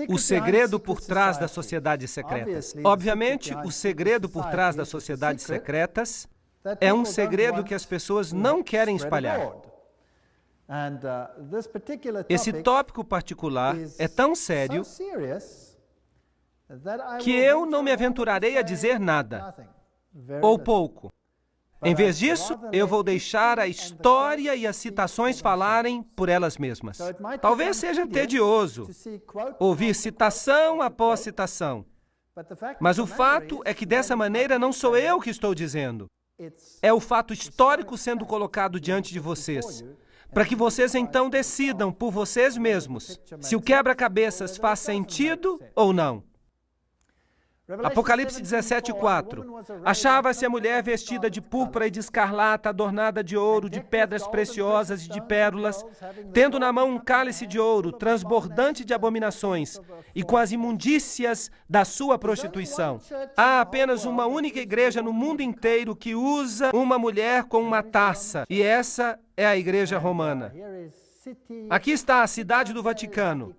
O segredo por trás das sociedades secretas. Obviamente, o segredo por trás das sociedades secretas é um segredo que as pessoas não querem espalhar. Esse tópico particular é tão sério que eu não me aventurarei a dizer nada, ou pouco. Em vez disso, eu vou deixar a história e as citações falarem por elas mesmas. Talvez seja tedioso ouvir citação após citação, mas o fato é que dessa maneira não sou eu que estou dizendo. É o fato histórico sendo colocado diante de vocês, para que vocês então decidam por vocês mesmos se o quebra-cabeças faz sentido ou não. Apocalipse 17:4. Achava-se a mulher vestida de púrpura e de escarlata, adornada de ouro, de pedras preciosas e de pérolas, tendo na mão um cálice de ouro, transbordante de abominações, e com as imundícias da sua prostituição. Há apenas uma única igreja no mundo inteiro que usa uma mulher com uma taça, e essa é a Igreja Romana. Aqui está a cidade do Vaticano.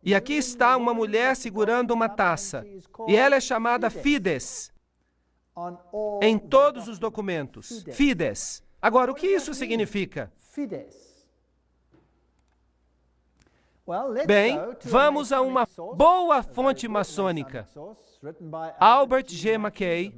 E aqui está uma mulher segurando uma taça. E ela é chamada Fides em todos os documentos. Fides. Agora, o que isso significa? Bem, vamos a uma boa fonte maçônica. Albert G. Mackay,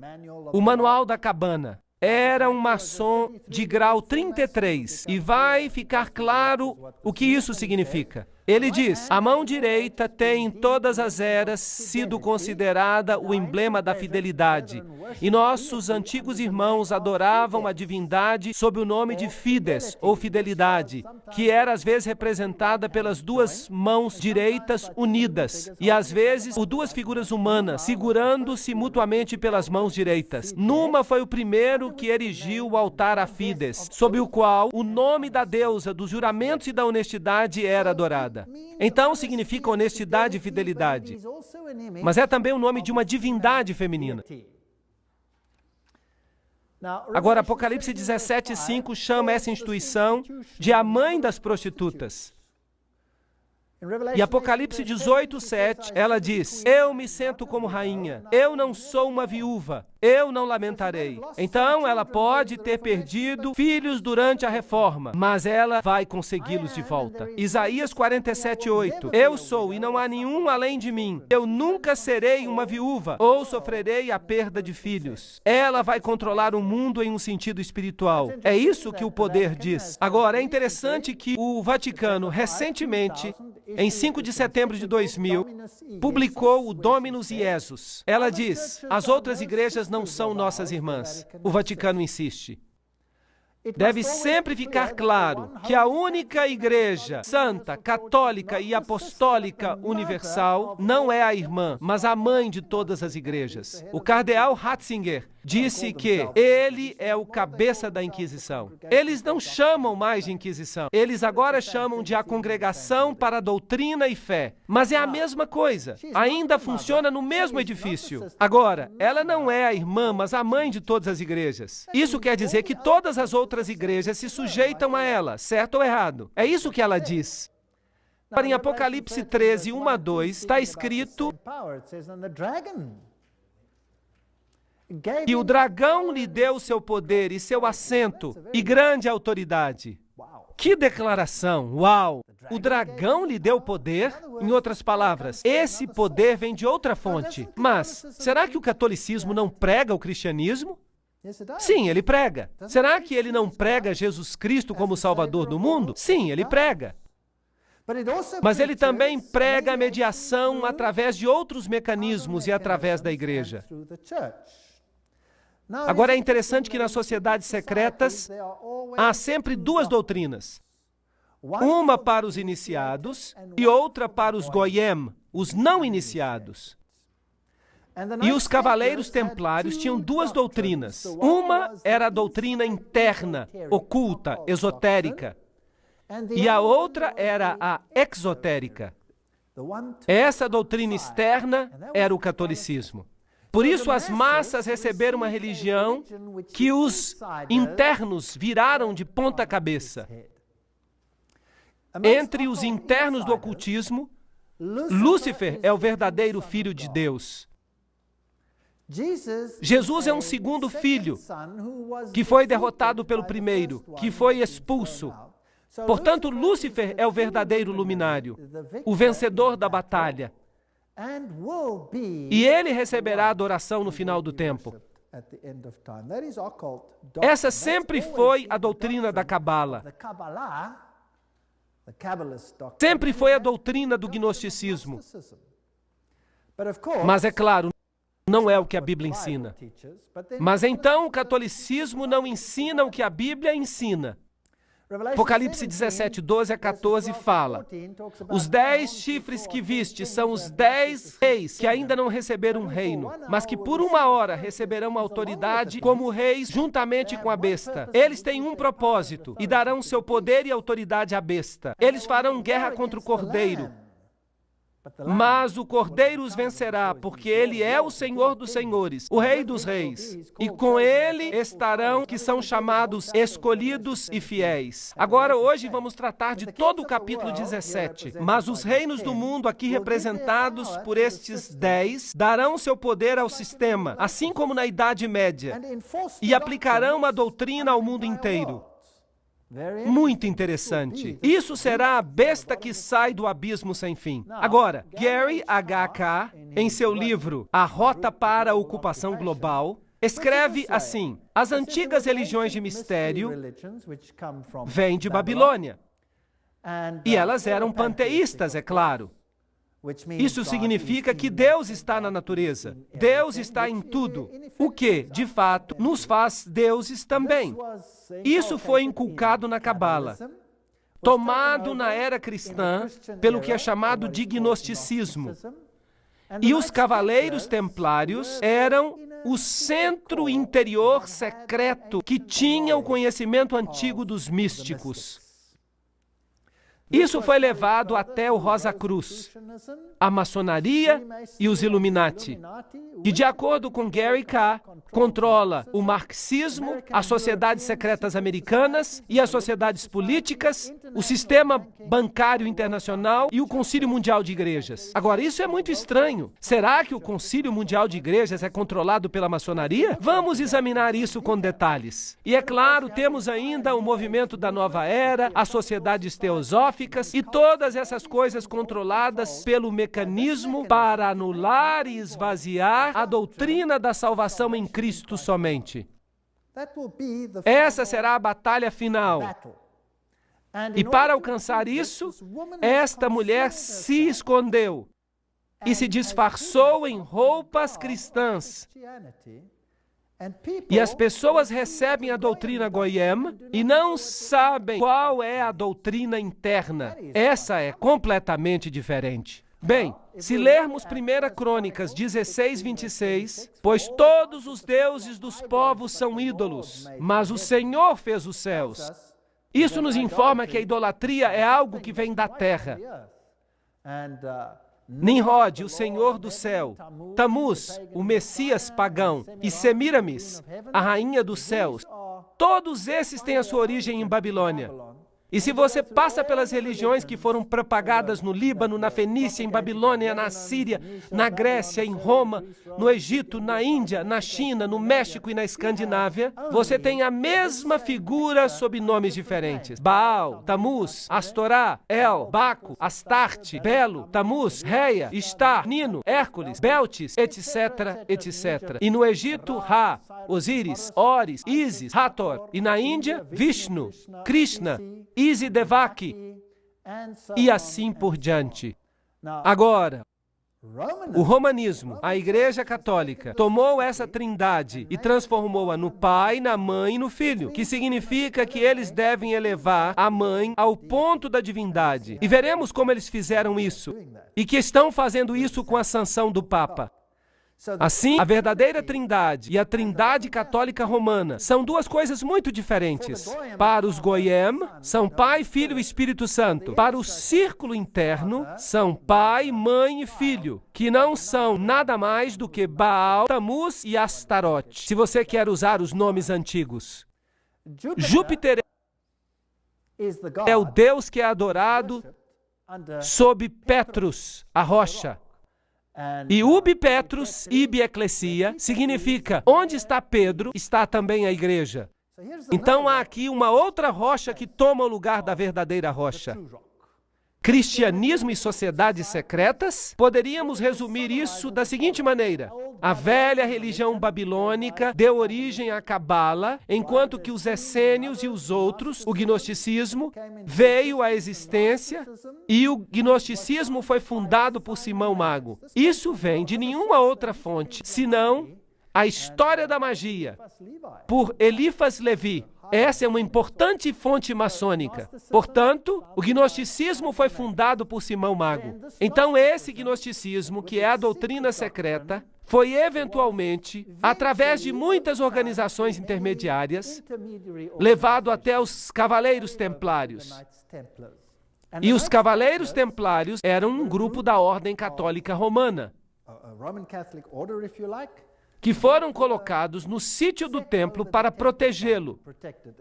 o Manual da Cabana. Era um maçom de grau 33. E vai ficar claro o que isso significa. Ele diz: a mão direita tem em todas as eras sido considerada o emblema da fidelidade. E nossos antigos irmãos adoravam a divindade sob o nome de Fides, ou fidelidade, que era às vezes representada pelas duas mãos direitas unidas, e às vezes por duas figuras humanas, segurando-se mutuamente pelas mãos direitas. Numa foi o primeiro que erigiu o altar a Fides, sob o qual o nome da deusa dos juramentos e da honestidade era adorado. Então significa honestidade e fidelidade, mas é também o nome de uma divindade feminina. Agora, Apocalipse 17:5 chama essa instituição de a mãe das prostitutas. E Apocalipse 18:7, ela diz: eu me sento como rainha, eu não sou uma viúva, eu não lamentarei. Então ela pode ter perdido filhos durante a reforma, mas ela vai consegui-los de volta. Isaías 47:8, eu sou e não há nenhum além de mim, eu nunca serei uma viúva, ou sofrerei a perda de filhos. Ela vai controlar o mundo em um sentido espiritual. É isso que o poder diz. Agora, é interessante que o Vaticano, recentemente, em 5 de setembro de 2000, publicou o Dominus Iesus. Ela diz: as outras igrejas não são nossas irmãs. O Vaticano insiste. Deve sempre ficar claro que a única igreja santa, católica e apostólica universal não é a irmã, mas a mãe de todas as igrejas. O cardeal Ratzinger disse que ele é o cabeça da Inquisição. Eles não chamam mais de Inquisição. Eles agora chamam de a Congregação para a Doutrina e Fé. Mas é a mesma coisa. Ainda funciona no mesmo edifício. Agora, ela não é a irmã, mas a mãe de todas as igrejas. Isso quer dizer que todas as outras igrejas se sujeitam a ela, certo ou errado? É isso que ela diz. Para em Apocalipse 13, 1-2, está escrito que o dragão lhe deu seu poder e seu assento e grande autoridade. Que declaração! Uau! O dragão lhe deu poder? Em outras palavras, esse poder vem de outra fonte. Mas, será que o catolicismo não prega o cristianismo? Sim, ele prega. Será que ele não prega Jesus Cristo como Salvador do mundo? Sim, ele prega. Mas ele também prega a mediação através de outros mecanismos e através da igreja. Agora, é interessante que nas sociedades secretas há sempre duas doutrinas. Uma para os iniciados e outra para os goyim, os não iniciados. E os cavaleiros templários tinham duas doutrinas. Uma era a doutrina interna, oculta, esotérica. E a outra era a exotérica. Essa doutrina externa era o catolicismo. Por isso as massas receberam uma religião que os internos viraram de ponta cabeça. Entre os internos do ocultismo, Lúcifer é o verdadeiro filho de Deus. Jesus é um segundo filho que foi derrotado pelo primeiro, que foi expulso. Portanto, Lúcifer é o verdadeiro luminário, o vencedor da batalha. E ele receberá adoração no final do tempo. Essa sempre foi a doutrina da Cabala. Sempre foi a doutrina do gnosticismo. Mas é claro, não é o que a Bíblia ensina. Mas então o catolicismo não ensina o que a Bíblia ensina. Apocalipse 17, 12 a 14 fala: os 10 chifres que viste são os 10 reis que ainda não receberam um reino, mas que por uma hora receberão autoridade como reis juntamente com a besta. Eles têm um propósito e darão seu poder e autoridade à besta. Eles farão guerra contra o Cordeiro. Mas o Cordeiro os vencerá, porque ele é o Senhor dos senhores, o Rei dos reis. E com ele estarão que são chamados escolhidos e fiéis. Agora, hoje, vamos tratar de todo o capítulo 17. Mas os reinos do mundo, aqui representados por estes 10, darão seu poder ao sistema, assim como na Idade Média, e aplicarão a doutrina ao mundo inteiro. Muito interessante. Isso será a besta que sai do abismo sem fim. Agora, Gary H.K., em seu livro A Rota para a Ocupação Global, escreve assim: as antigas religiões de mistério vêm de Babilônia. E elas eram panteístas, é claro. Isso significa que Deus está na natureza. Deus está em tudo. O que, de fato, nos faz deuses também. Isso foi inculcado na Cabala, tomado na era cristã pelo que é chamado de gnosticismo. E os cavaleiros templários eram o centro interior secreto que tinha o conhecimento antigo dos místicos. Isso foi levado até o Rosa Cruz, a maçonaria e os Illuminati, que, de acordo com Gary K., controla o marxismo, as sociedades secretas americanas e as sociedades políticas, o sistema bancário internacional e o Concílio Mundial de Igrejas. Agora, isso é muito estranho. Será que o Concílio Mundial de Igrejas é controlado pela maçonaria? Vamos examinar isso com detalhes. E é claro, temos ainda o movimento da Nova Era, as sociedades teosóficas e todas essas coisas controladas pelo mecanismo para anular e esvaziar a doutrina da salvação em Cristo somente. Essa será a batalha final. E para alcançar isso, esta mulher se escondeu e se disfarçou em roupas cristãs. E as pessoas recebem a doutrina Goyim e não sabem qual é a doutrina interna. Essa é completamente diferente. Bem, se lermos 1 Crônicas 16, 26, pois todos os deuses dos povos são ídolos, mas o Senhor fez os céus. Isso nos informa que a idolatria é algo que vem da terra. Nimrod, o Senhor do céu, Tamuz, o Messias pagão, e Semiramis, a rainha dos céus, todos esses têm a sua origem em Babilônia. E se você passa pelas religiões que foram propagadas no Líbano, na Fenícia, em Babilônia, na Síria, na Grécia, em Roma, no Egito, na Índia, na China, no México e na Escandinávia, você tem a mesma figura sob nomes diferentes. Baal, Tamuz, Astorá, El, Baco, Astarte, Belo, Tamuz, Reia, Istar, Nino, Hércules, Beltis, etc., etc. E no Egito, Ra, Osíris, Oris, Ísis, Hathor. E na Índia, Vishnu, Krishna, Isidevaki, e assim por diante. Agora, o romanismo, a Igreja Católica, tomou essa trindade e transformou-a no Pai, na Mãe e no Filho, que significa que eles devem elevar a Mãe ao ponto da divindade. E veremos como eles fizeram isso, e que estão fazendo isso com a sanção do Papa. Assim, a verdadeira trindade e a trindade católica romana são duas coisas muito diferentes. Para os Goyim, são Pai, Filho e Espírito Santo. Para o círculo interno, são Pai, Mãe e Filho, que não são nada mais do que Baal, Tamuz e Astarote, se você quer usar os nomes antigos. Júpiter é o Deus que é adorado sob Petrus, a rocha. E ubi Petrus, ibi ecclesia, significa, onde está Pedro, está também a igreja. Então há aqui uma outra rocha que toma o lugar da verdadeira rocha. Cristianismo e sociedades secretas? Poderíamos resumir isso da seguinte maneira: a velha religião babilônica deu origem à Cabala, enquanto que os essênios e os outros, o gnosticismo, veio à existência e o gnosticismo foi fundado por Simão Mago. Isso vem de nenhuma outra fonte, senão a história da magia, por Eliphas Levi. Essa é uma importante fonte maçônica. Portanto, o gnosticismo foi fundado por Simão Mago. Então, esse gnosticismo, que é a doutrina secreta, foi eventualmente, através de muitas organizações intermediárias, levado até os Cavaleiros Templários. E os Cavaleiros Templários eram um grupo da Ordem Católica Romana, que foram colocados no sítio do templo para protegê-lo.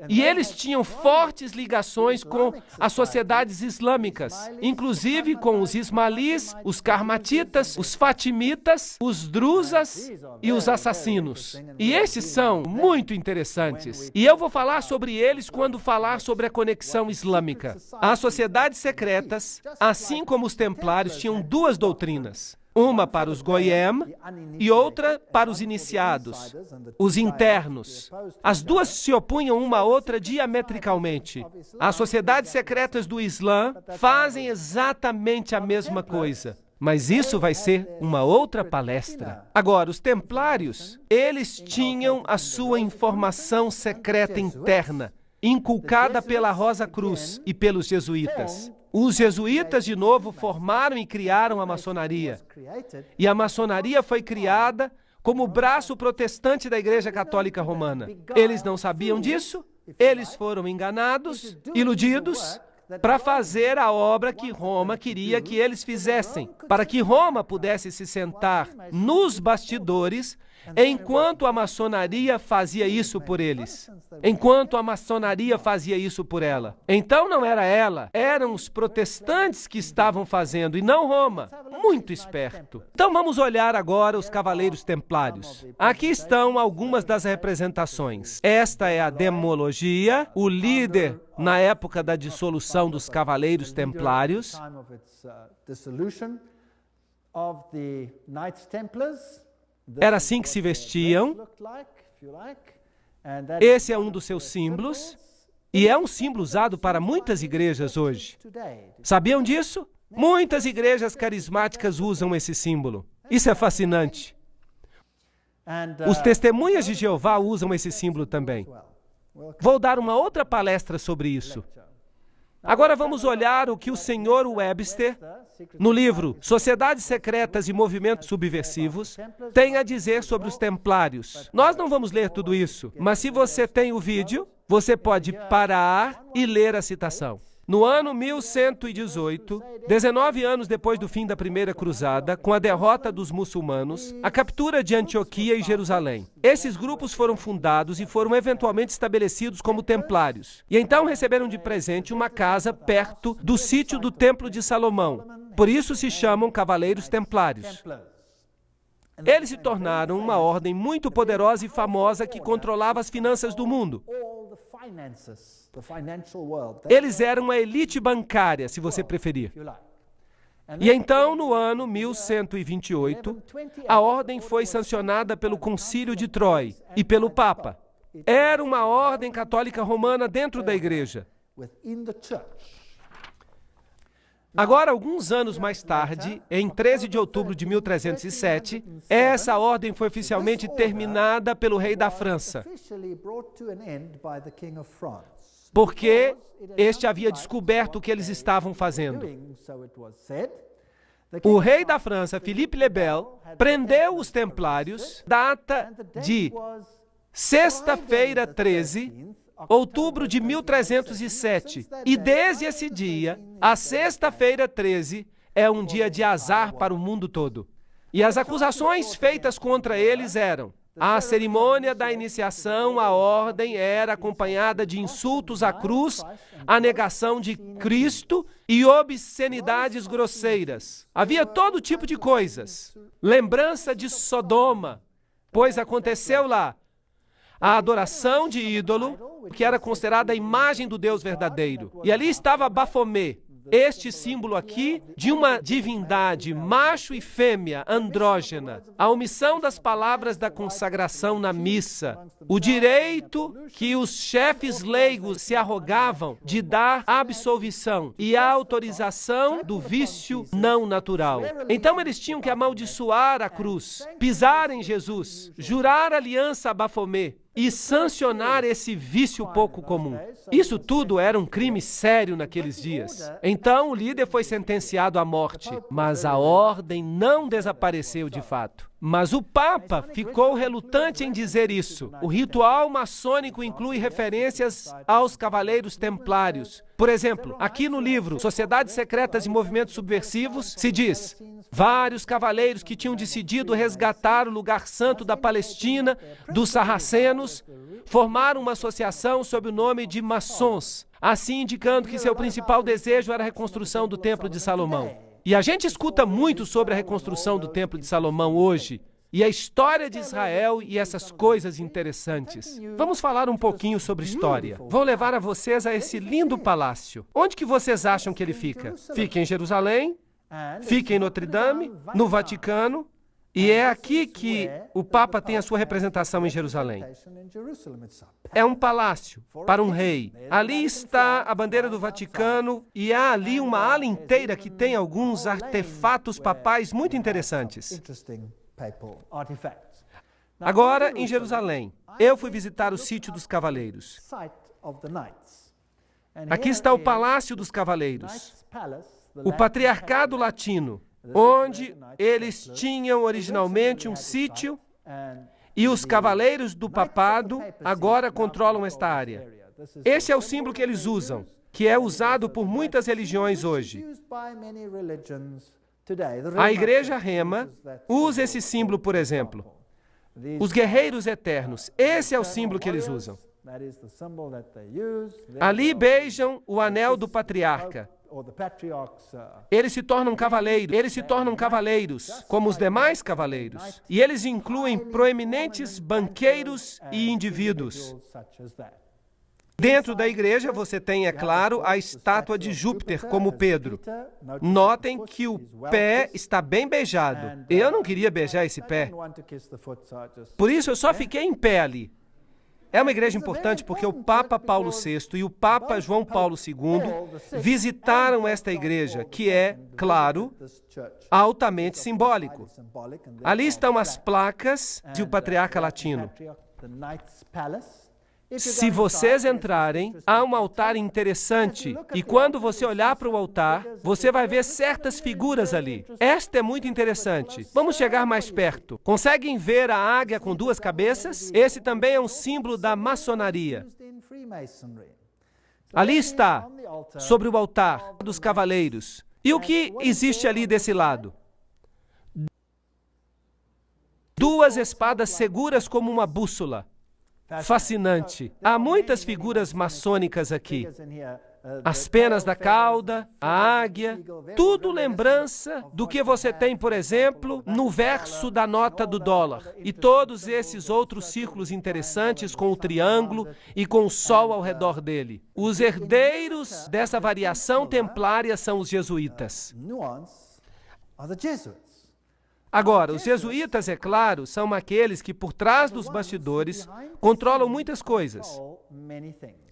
E eles tinham fortes ligações com as sociedades islâmicas, inclusive com os ismaelis, os carmatitas, os fatimitas, os druzas e os assassinos. E esses são muito interessantes. E eu vou falar sobre eles quando falar sobre a conexão islâmica. As sociedades secretas, assim como os templários, tinham duas doutrinas. Uma para os Goyim e outra para os iniciados, os internos. As duas se opunham uma à outra diametricalmente. As sociedades secretas do Islã fazem exatamente a mesma coisa. Mas isso vai ser uma outra palestra. Agora, os templários, eles tinham a sua informação secreta interna, inculcada pela Rosa Cruz e pelos jesuítas. Os jesuítas, de novo, formaram e criaram a maçonaria. E a maçonaria foi criada como o braço protestante da Igreja Católica Romana. Eles não sabiam disso, eles foram enganados, iludidos, para fazer a obra que Roma queria que eles fizessem, para que Roma pudesse se sentar nos bastidores enquanto a maçonaria fazia isso por eles, enquanto a maçonaria fazia isso por ela. Então não era ela, eram os protestantes que estavam fazendo e não Roma. Muito esperto. Então vamos olhar agora os Cavaleiros Templários. Aqui estão algumas das representações. Esta é a demologia, o líder na época da dissolução dos Cavaleiros Templários. Era assim que se vestiam. Esse é um dos seus símbolos. E é um símbolo usado para muitas igrejas hoje. Sabiam disso? Muitas igrejas carismáticas usam esse símbolo. Isso é fascinante. Os testemunhas de Jeová usam esse símbolo também. Vou dar uma outra palestra sobre isso. Agora vamos olhar o que o Sr. Webster, no livro Sociedades Secretas e Movimentos Subversivos, tem a dizer sobre os templários. Nós não vamos ler tudo isso, mas se você tem o vídeo, você pode parar e ler a citação. No ano 1118, 19 anos depois do fim da Primeira Cruzada, com a derrota dos muçulmanos, a captura de Antioquia e Jerusalém. Esses grupos foram fundados e foram eventualmente estabelecidos como templários. E então receberam de presente uma casa perto do sítio do Templo de Salomão. Por isso se chamam Cavaleiros Templários. Eles se tornaram uma ordem muito poderosa e famosa que controlava as finanças do mundo. Eles eram a elite bancária, se você preferir. E então, no ano 1128, a ordem foi sancionada pelo Concílio de Troy e pelo Papa. Era uma ordem católica romana dentro da igreja. Agora, alguns anos mais tarde, em 13 de outubro de 1307, essa ordem foi oficialmente terminada pelo rei da França, porque este havia descoberto o que eles estavam fazendo. O rei da França, Philippe le Bel, prendeu os templários, data de sexta-feira 13, outubro de 1307. E desde esse dia, a sexta-feira 13 é um dia de azar para o mundo todo. E as acusações feitas contra eles eram: A cerimônia da iniciação à ordem era acompanhada de insultos à cruz, a negação de Cristo e obscenidades grosseiras. Havia todo tipo de coisas. Lembrança de Sodoma, pois aconteceu lá a adoração de ídolo, que era considerada a imagem do Deus verdadeiro. E ali estava Bafomé, este símbolo aqui de uma divindade, macho e fêmea, andrógena. A omissão das palavras da consagração na missa. O direito que os chefes leigos se arrogavam de dar absolvição e a autorização do vício não natural. Então eles tinham que amaldiçoar a cruz, pisar em Jesus, jurar aliança a Bafomé e sancionar esse vício pouco comum. Isso tudo era um crime sério naqueles dias. Então o líder foi sentenciado à morte, mas a ordem não desapareceu de fato. Mas o Papa ficou relutante em dizer isso. O ritual maçônico inclui referências aos cavaleiros templários. Por exemplo, aqui no livro Sociedades Secretas e Movimentos Subversivos, se diz: vários cavaleiros que tinham decidido resgatar o lugar santo da Palestina, dos sarracenos, formaram uma associação sob o nome de maçons, assim indicando que seu principal desejo era a reconstrução do Templo de Salomão. E a gente escuta muito sobre a reconstrução do Templo de Salomão hoje, e a história de Israel e essas coisas interessantes. Vamos falar um pouquinho sobre história. Vou levar a vocês a esse lindo palácio. Onde que vocês acham que ele fica? Fica em Jerusalém, fica em Notre Dame, no Vaticano, e é aqui que o Papa tem a sua representação em Jerusalém. É um palácio para um rei. Ali está a bandeira do Vaticano e há ali uma ala inteira que tem alguns artefatos papais muito interessantes. Agora, em Jerusalém, eu fui visitar o sítio dos cavaleiros. Aqui está o Palácio dos Cavaleiros, o Patriarcado Latino, onde eles tinham originalmente um sítio e os cavaleiros do papado agora controlam esta área. Esse é o símbolo que eles usam, que é usado por muitas religiões hoje. A Igreja Rema usa esse símbolo, por exemplo. Os guerreiros eternos, esse é o símbolo que eles usam. Ali beijam o anel do patriarca. Eles se tornam cavaleiros, como os demais cavaleiros. E eles incluem proeminentes banqueiros e indivíduos. Dentro da igreja você tem, é claro, a estátua de Júpiter, como Pedro. Notem que o pé está bem beijado. Eu não queria beijar esse pé. Por isso eu só fiquei em pé ali. É uma igreja importante porque o Papa Paulo VI e o Papa João Paulo II visitaram esta igreja, que é, claro, altamente simbólico. Ali estão as placas de o Patriarca Latino. Se vocês entrarem, há um altar interessante, e quando você olhar para o altar, você vai ver certas figuras ali. Esta é muito interessante. Vamos chegar mais perto. Conseguem ver a águia com duas cabeças? Esse também é um símbolo da maçonaria. Ali está, sobre o altar dos cavaleiros. E o que existe ali desse lado? Duas espadas seguras como uma bússola. Fascinante. Há muitas figuras maçônicas aqui. As penas da cauda, a águia, tudo lembrança do que você tem, por exemplo, no verso da nota do dólar. E todos esses outros círculos interessantes com o triângulo e com o sol ao redor dele. Os herdeiros dessa variação templária são os jesuítas. Agora, os jesuítas, é claro, são aqueles que por trás dos bastidores controlam muitas coisas.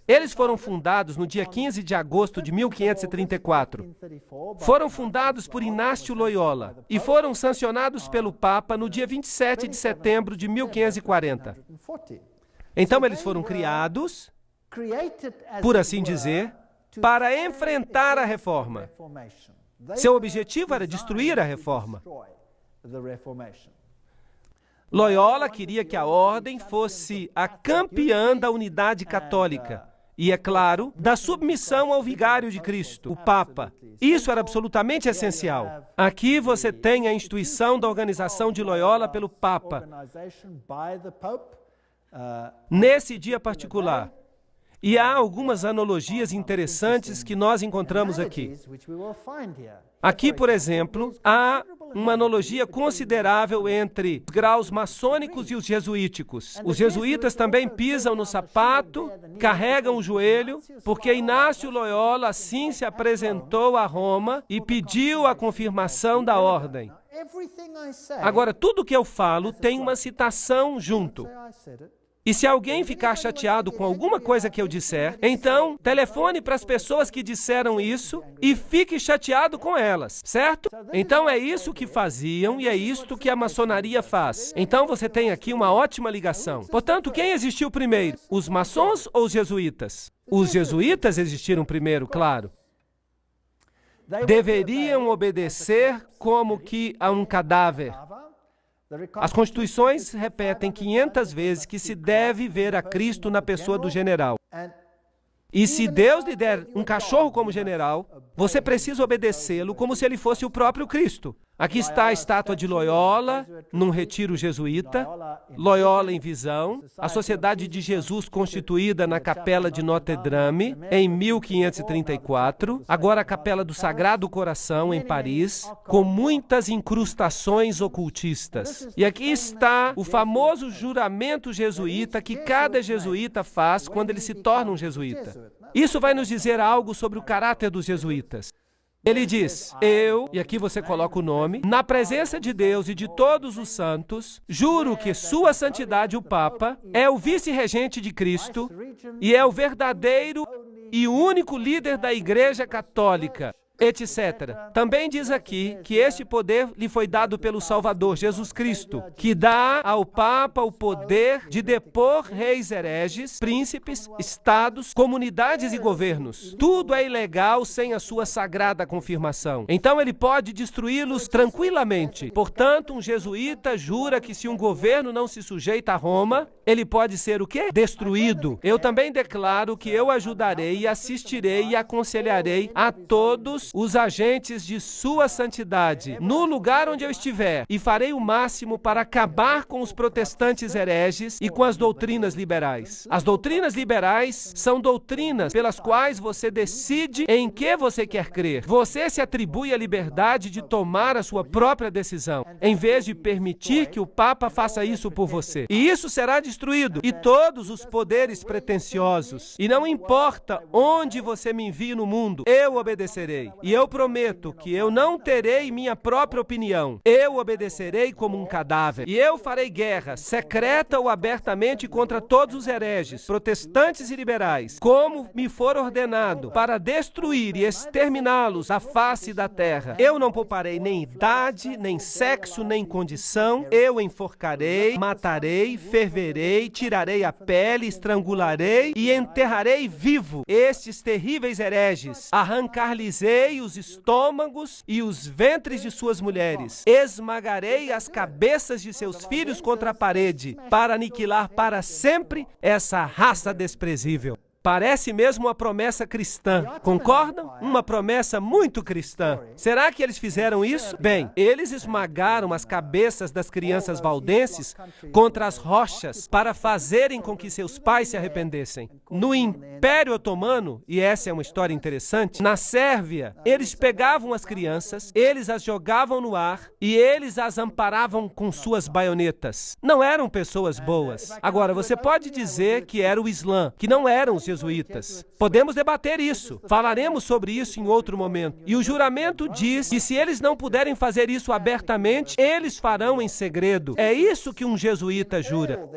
Eles foram fundados no dia 15 de agosto de 1534. Foram fundados por Inácio Loyola e foram sancionados pelo Papa no dia 27 de setembro de 1540. Então, eles foram criados, por assim dizer, para enfrentar a reforma. Seu objetivo era destruir a reforma. Loyola queria que a ordem fosse a campeã da unidade católica e, é claro, da submissão ao vigário de Cristo, o Papa. Isso era absolutamente essencial. Aqui você tem a instituição da organização de Loyola pelo Papa. Nesse dia particular. E há algumas analogias interessantes que nós encontramos aqui. Aqui, por exemplo, há uma analogia considerável entre os graus maçônicos e os jesuíticos. Os jesuítas também pisam no sapato, carregam o joelho, porque Inácio Loyola assim se apresentou a Roma e pediu a confirmação da ordem. Agora, tudo que eu falo tem uma citação junto. E se alguém ficar chateado com alguma coisa que eu disser, então telefone para as pessoas que disseram isso e fique chateado com elas, certo? Então é isso que faziam e é isto que a maçonaria faz. Então você tem aqui uma ótima ligação. Portanto, quem existiu primeiro? Os maçons ou os jesuítas? Os jesuítas existiram primeiro, claro. Deveriam obedecer como que a um cadáver. As constituições repetem 500 vezes que se deve ver a Cristo na pessoa do general. E se Deus lhe der um cachorro como general, você precisa obedecê-lo como se ele fosse o próprio Cristo. Aqui está a estátua de Loyola, num retiro jesuíta, Loyola em visão, a Sociedade de Jesus constituída na Capela de Notre-Dame, em 1534, agora a Capela do Sagrado Coração, em Paris, com muitas incrustações ocultistas. E aqui está o famoso juramento jesuíta que cada jesuíta faz quando ele se torna um jesuíta. Isso vai nos dizer algo sobre o caráter dos jesuítas. Ele diz, eu, e aqui você coloca o nome, na presença de Deus e de todos os santos, juro que Sua Santidade o Papa é o vice-regente de Cristo e é o verdadeiro e único líder da Igreja Católica, etc. Também diz aqui que este poder lhe foi dado pelo Salvador, Jesus Cristo, que dá ao Papa o poder de depor reis hereges, príncipes, estados, comunidades e governos. Tudo é ilegal sem a sua sagrada confirmação. Então ele pode destruí-los tranquilamente. Portanto, um jesuíta jura que se um governo não se sujeita a Roma, ele pode ser o quê? Destruído. Eu também declaro que eu ajudarei, assistirei e aconselharei a todos os agentes de Sua Santidade, no lugar onde eu estiver, e farei o máximo para acabar com os protestantes hereges e com as doutrinas liberais. As doutrinas liberais são doutrinas pelas quais você decide em que você quer crer. Você se atribui a liberdade de tomar a sua própria decisão, em vez de permitir que o Papa faça isso por você. E isso será destruído, e todos os poderes pretensiosos. E não importa onde você me envie no mundo, eu obedecerei. E eu prometo que eu não terei minha própria opinião. Eu obedecerei como um cadáver. E eu farei guerra, secreta ou abertamente, contra todos os hereges, protestantes e liberais, como me for ordenado, para destruir e exterminá-los da face da terra. Eu não pouparei nem idade, nem sexo, nem condição. Eu enforcarei, matarei, ferverei, tirarei a pele, estrangularei e enterrarei vivo estes terríveis hereges. Arrancar-lhes-ei os estômagos e os ventres de suas mulheres. Esmagarei as cabeças de seus filhos contra a parede, para aniquilar para sempre essa raça desprezível. Parece mesmo uma promessa cristã, concordam? Uma promessa muito cristã. Será que eles fizeram isso? Bem, eles esmagaram as cabeças das crianças valdenses contra as rochas para fazerem com que seus pais se arrependessem. No Império Otomano, e essa é uma história interessante, na Sérvia, eles pegavam as crianças, eles as jogavam no ar e eles as amparavam com suas baionetas. Não eram pessoas boas. Agora, você pode dizer que era o Islã, que não eram os jesuítas. Podemos debater isso. Falaremos sobre isso em outro momento. E o juramento diz que se eles não puderem fazer isso abertamente, eles farão em segredo. É isso que um jesuíta jura.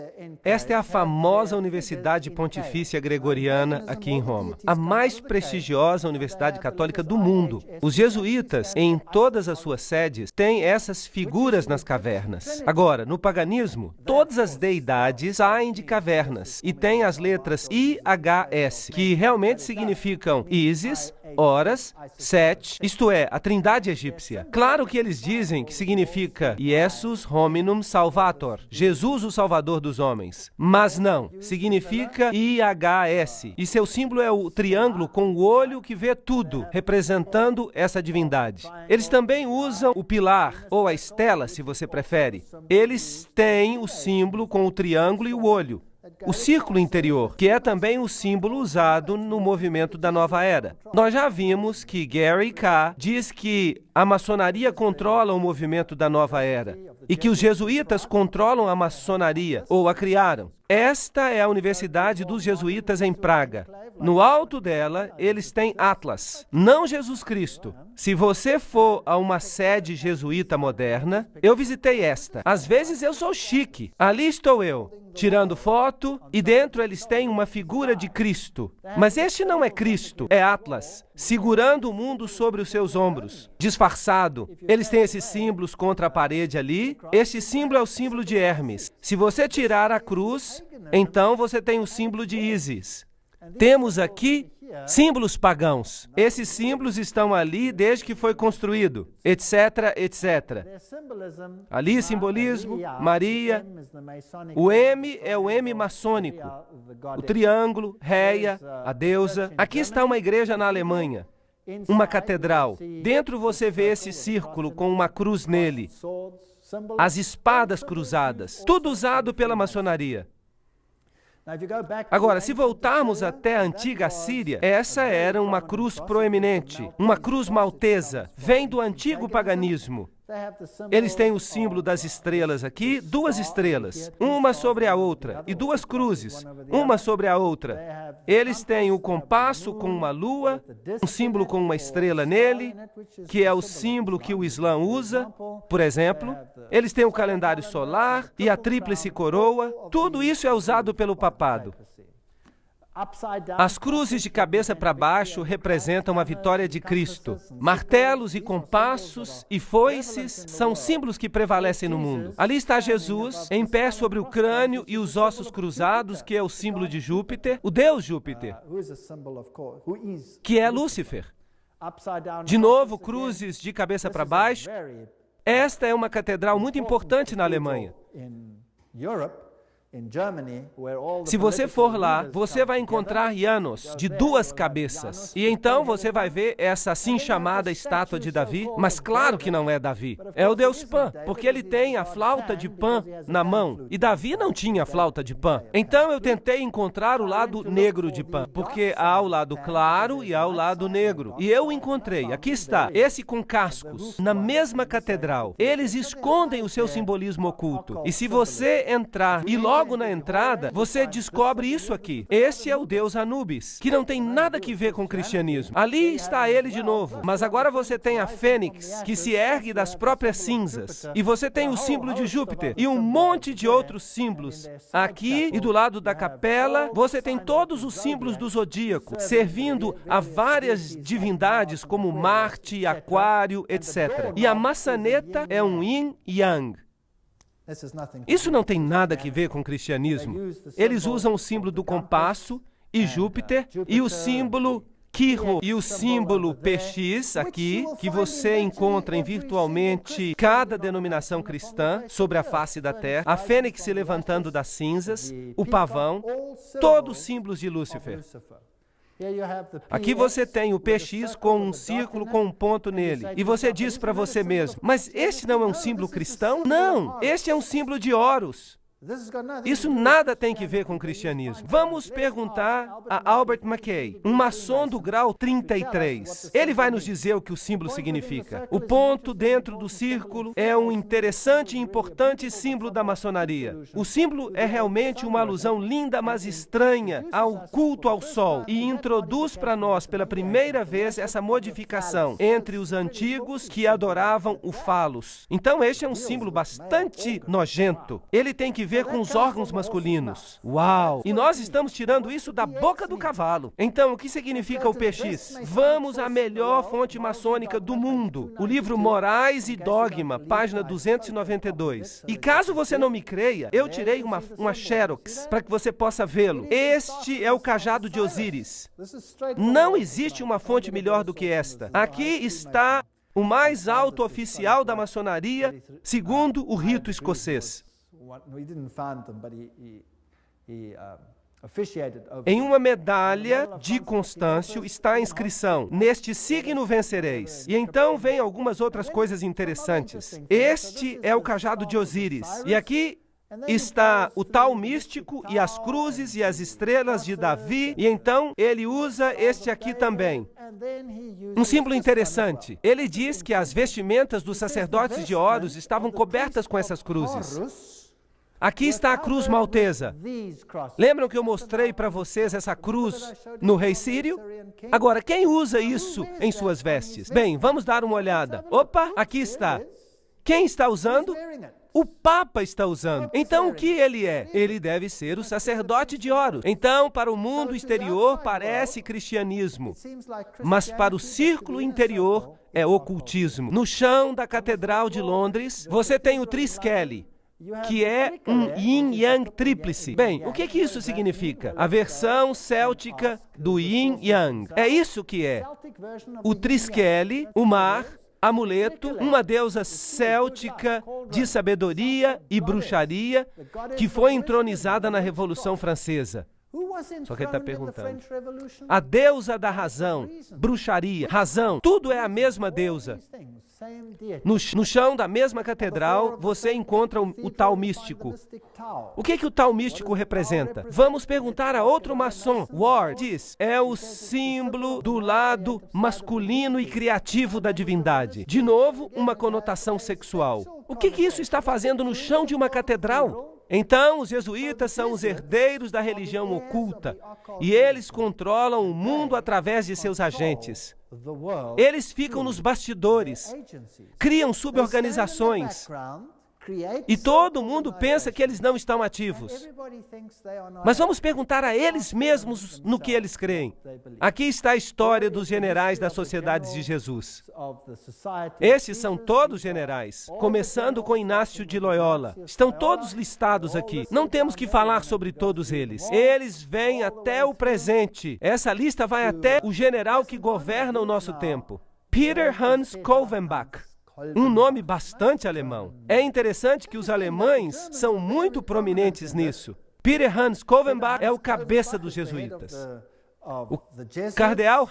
Esta é a famosa Universidade Pontifícia Gregoriana aqui em Roma. A mais prestigiosa universidade católica do mundo. Os jesuítas, em todas as suas sedes, têm essas figuras nas cavernas. Agora, no paganismo, todas as deidades saem de cavernas e têm as letras IHS, que realmente significam Ísis, Horas, Set, isto é, a trindade egípcia. Claro que eles dizem que significa Jesus hominum salvator, Jesus o Salvador dos homens. Mas não, significa IHS. E seu símbolo é o triângulo com o olho que vê tudo, representando essa divindade. Eles também usam o pilar, ou a estela, se você prefere. Eles têm o símbolo com o triângulo e o olho. O círculo interior, que é também o símbolo usado no movimento da Nova Era. Nós já vimos que Gary K. diz que a maçonaria controla o movimento da Nova Era e que os jesuítas controlam a maçonaria, ou a criaram. Esta é a Universidade dos Jesuítas em Praga. No alto dela, eles têm Atlas, não Jesus Cristo. Se você for a uma sede jesuíta moderna, eu visitei esta. Às vezes eu sou chique. Ali estou eu, tirando foto, e dentro eles têm uma figura de Cristo. Mas este não é Cristo, é Atlas, segurando o mundo sobre os seus ombros, disfarçado. Eles têm esses símbolos contra a parede ali. Este símbolo é o símbolo de Hermes. Se você tirar a cruz, então você tem o símbolo de Ísis. Temos aqui símbolos pagãos. Esses símbolos estão ali desde que foi construído, etc, etc. Ali, simbolismo, Maria. O M é o M maçônico. O triângulo, Réia, a deusa. Aqui está uma igreja na Alemanha, uma catedral. Dentro você vê esse círculo com uma cruz nele. As espadas cruzadas. Tudo usado pela maçonaria. Agora, se voltarmos até a antiga Síria, essa era uma cruz proeminente, uma cruz maltesa, vem do antigo paganismo. Eles têm o símbolo das estrelas aqui, duas estrelas, uma sobre a outra, e duas cruzes, uma sobre a outra. Eles têm o compasso com uma lua, um símbolo com uma estrela nele, que é o símbolo que o Islã usa, por exemplo. Eles têm o calendário solar e a tríplice coroa. Tudo isso é usado pelo papado. As cruzes de cabeça para baixo representam a vitória de Cristo. Martelos e compassos e foices são símbolos que prevalecem no mundo. Ali está Jesus, em pé sobre o crânio e os ossos cruzados, que é o símbolo de Júpiter, o deus Júpiter, que é Lúcifer. De novo, cruzes de cabeça para baixo. Esta é uma catedral muito importante na Alemanha. Se você for lá, você vai encontrar Janos de duas cabeças. E então você vai ver essa assim chamada estátua de Davi, mas claro que não é Davi. É o deus Pan, porque ele tem a flauta de Pan na mão. E Davi não tinha flauta de Pan. Então eu tentei encontrar o lado negro de Pan, porque há o lado claro e há o lado negro. E eu encontrei. Aqui está, esse com cascos, na mesma catedral. Eles escondem o seu simbolismo oculto. E se você entrar e logo na entrada, você descobre isso aqui. Este é o deus Anubis, que não tem nada que ver com o cristianismo. Ali está ele de novo. Mas agora você tem a fênix, que se ergue das próprias cinzas. E você tem o símbolo de Júpiter e um monte de outros símbolos. Aqui e do lado da capela, você tem todos os símbolos do zodíaco, servindo a várias divindades como Marte, Aquário, etc. E a maçaneta é um yin e yang. Isso não tem nada a ver com o cristianismo. Eles usam o símbolo do compasso e Júpiter e o símbolo Quirro e o símbolo PX aqui, que você encontra em virtualmente cada denominação cristã sobre a face da terra, a fênix se levantando das cinzas, o pavão, todos símbolos de Lúcifer. Aqui você tem o PX com um círculo com um ponto nele. E você diz para você mesmo, mas este não é um símbolo cristão? Não, este é um símbolo de Horus. Isso nada tem que ver com o cristianismo. Vamos perguntar a Albert Mackay, um maçom do grau 33. Ele vai nos dizer o que o símbolo significa. O ponto dentro do círculo é um interessante e importante símbolo da maçonaria. O símbolo é realmente uma alusão linda, mas estranha ao culto ao sol e introduz para nós pela primeira vez essa modificação entre os antigos que adoravam o falos. Então este é um símbolo bastante nojento. Ele tem que ver ver com os órgãos masculinos. Uau! E nós estamos tirando isso da boca do cavalo. Então, o que significa o PX? Vamos à melhor fonte maçônica do mundo. O livro Morais e Dogma, página 292. E caso você não me creia, eu tirei uma xerox para que você possa vê-lo. Este é o cajado de Osíris. Não existe uma fonte melhor do que esta. Aqui está o mais alto oficial da maçonaria, segundo o rito escocês. Em uma medalha de Constâncio está a inscrição: neste signo vencereis. E então vem algumas outras coisas interessantes. Este é o cajado de Osíris. E aqui está o tal místico e as cruzes e as estrelas de Davi, e então ele usa este aqui também. Um símbolo interessante. Ele diz que as vestimentas dos sacerdotes de Horus estavam cobertas com essas cruzes. Aqui está a cruz maltesa. Lembram que eu mostrei para vocês essa cruz no rei sírio? Agora, quem usa isso em suas vestes? Bem, vamos dar uma olhada. Opa, aqui está. Quem está usando? O Papa está usando. Então, o que ele é? Ele deve ser o sacerdote de Horus. Então, para o mundo exterior, parece cristianismo. Mas para o círculo interior, é ocultismo. No chão da Catedral de Londres, você tem o Triskele, que é um yin-yang tríplice. Bem, o que isso significa? A versão céltica do yin-yang. É isso que é. O Triskele, o mar, amuleto, uma deusa céltica de sabedoria e bruxaria que foi entronizada na Revolução Francesa. Só que ele está perguntando. A deusa da razão, bruxaria, razão, tudo é a mesma deusa. No chão da mesma catedral, você encontra o tal místico. O que o tal místico representa? Vamos perguntar a outro maçom. Ward diz, é o símbolo do lado masculino e criativo da divindade. De novo, uma conotação sexual. O que isso está fazendo no chão de uma catedral? Então, os jesuítas são os herdeiros da religião oculta e eles controlam o mundo através de seus agentes. Eles ficam nos bastidores, criam suborganizações e todo mundo pensa que eles não estão ativos. Mas vamos perguntar a eles mesmos no que eles creem. Aqui está a história dos generais das Sociedades de Jesus. Esses são todos generais, começando com Inácio de Loyola. Estão todos listados aqui. Não temos que falar sobre todos eles. Eles vêm até o presente. Essa lista vai até o general que governa o nosso tempo. Peter Hans Kolvenbach. Um nome bastante alemão. É interessante que os alemães são muito prominentes nisso. Peter Hans Kolvenbach é o cabeça dos jesuítas. O cardeal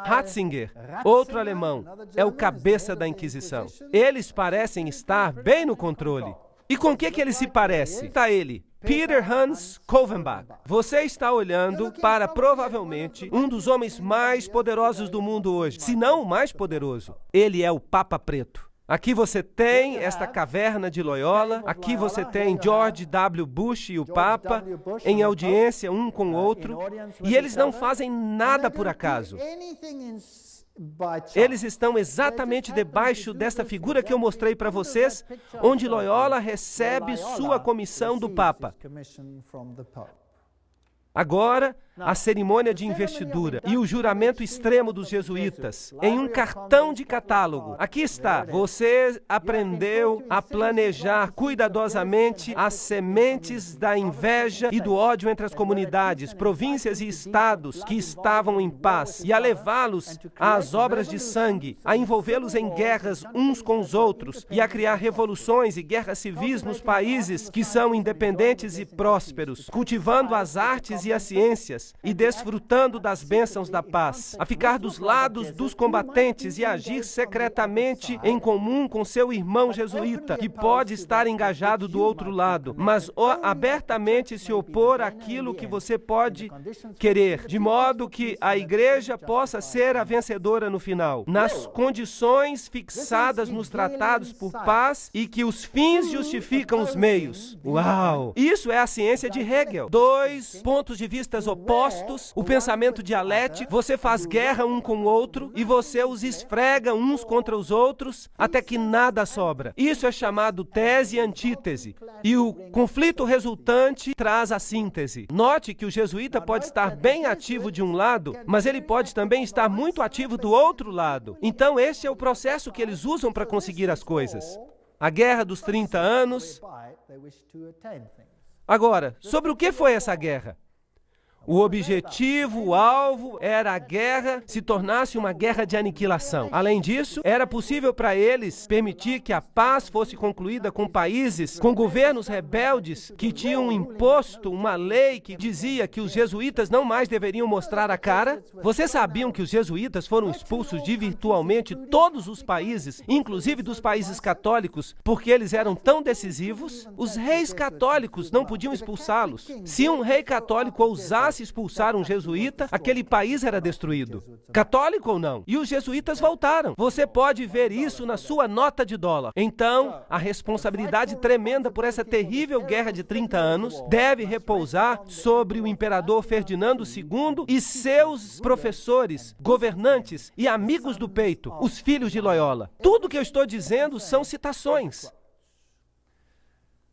Ratzinger, outro alemão, é o cabeça da Inquisição. Eles parecem estar bem no controle. E com que ele se parece? Está ele, Peter Hans Kolvenbach. Você está olhando para, provavelmente, um dos homens mais poderosos do mundo hoje, se não o mais poderoso. Ele é o Papa Preto. Aqui você tem esta caverna de Loyola, aqui você tem George W. Bush e o Papa em audiência um com o outro, e eles não fazem nada por acaso. Eles estão exatamente debaixo desta figura que eu mostrei para vocês, onde Loyola recebe sua comissão do Papa. Agora, a cerimônia de investidura e o juramento extremo dos jesuítas em um cartão de catálogo. Aqui está. Você aprendeu a planejar cuidadosamente as sementes da inveja e do ódio entre as comunidades, províncias e estados que estavam em paz e a levá-los às obras de sangue, a envolvê-los em guerras uns com os outros e a criar revoluções e guerras civis nos países que são independentes e prósperos, cultivando as artes e as ciências e desfrutando das bênçãos da paz, a ficar dos lados dos combatentes e agir secretamente em comum com seu irmão jesuíta, que pode estar engajado do outro lado, mas abertamente se opor àquilo que você pode querer, de modo que a igreja possa ser a vencedora no final, nas condições fixadas nos tratados por paz e que os fins justificam os meios. Uau! Isso é a ciência de Hegel. Dois pontos de vista opostos opostos, o pensamento dialético, você faz guerra um com o outro e você os esfrega uns contra os outros até que nada sobra. Isso é chamado tese e antítese. E o conflito resultante traz a síntese. Note que o jesuíta pode estar bem ativo de um lado, mas ele pode também estar muito ativo do outro lado. Então, esse é o processo que eles usam para conseguir as coisas. A Guerra dos 30 Anos. Agora, sobre o que foi essa guerra? O objetivo, o alvo, era a guerra se tornasse uma guerra de aniquilação. Além disso, era possível para eles permitir que a paz fosse concluída com países, com governos rebeldes que tinham imposto uma lei que dizia que os jesuítas não mais deveriam mostrar a cara. Vocês sabiam que os jesuítas foram expulsos de virtualmente todos os países, inclusive dos países católicos, porque eles eram tão decisivos? Os reis católicos não podiam expulsá-los. Se um rei católico ousasse expulsar um jesuíta, aquele país era destruído. Católico ou não? E os jesuítas voltaram. Você pode ver isso na sua nota de dólar. Então, a responsabilidade tremenda por essa terrível guerra de 30 anos deve repousar sobre o imperador Ferdinando II e seus professores, governantes e amigos do peito, os filhos de Loyola. Tudo que eu estou dizendo são citações.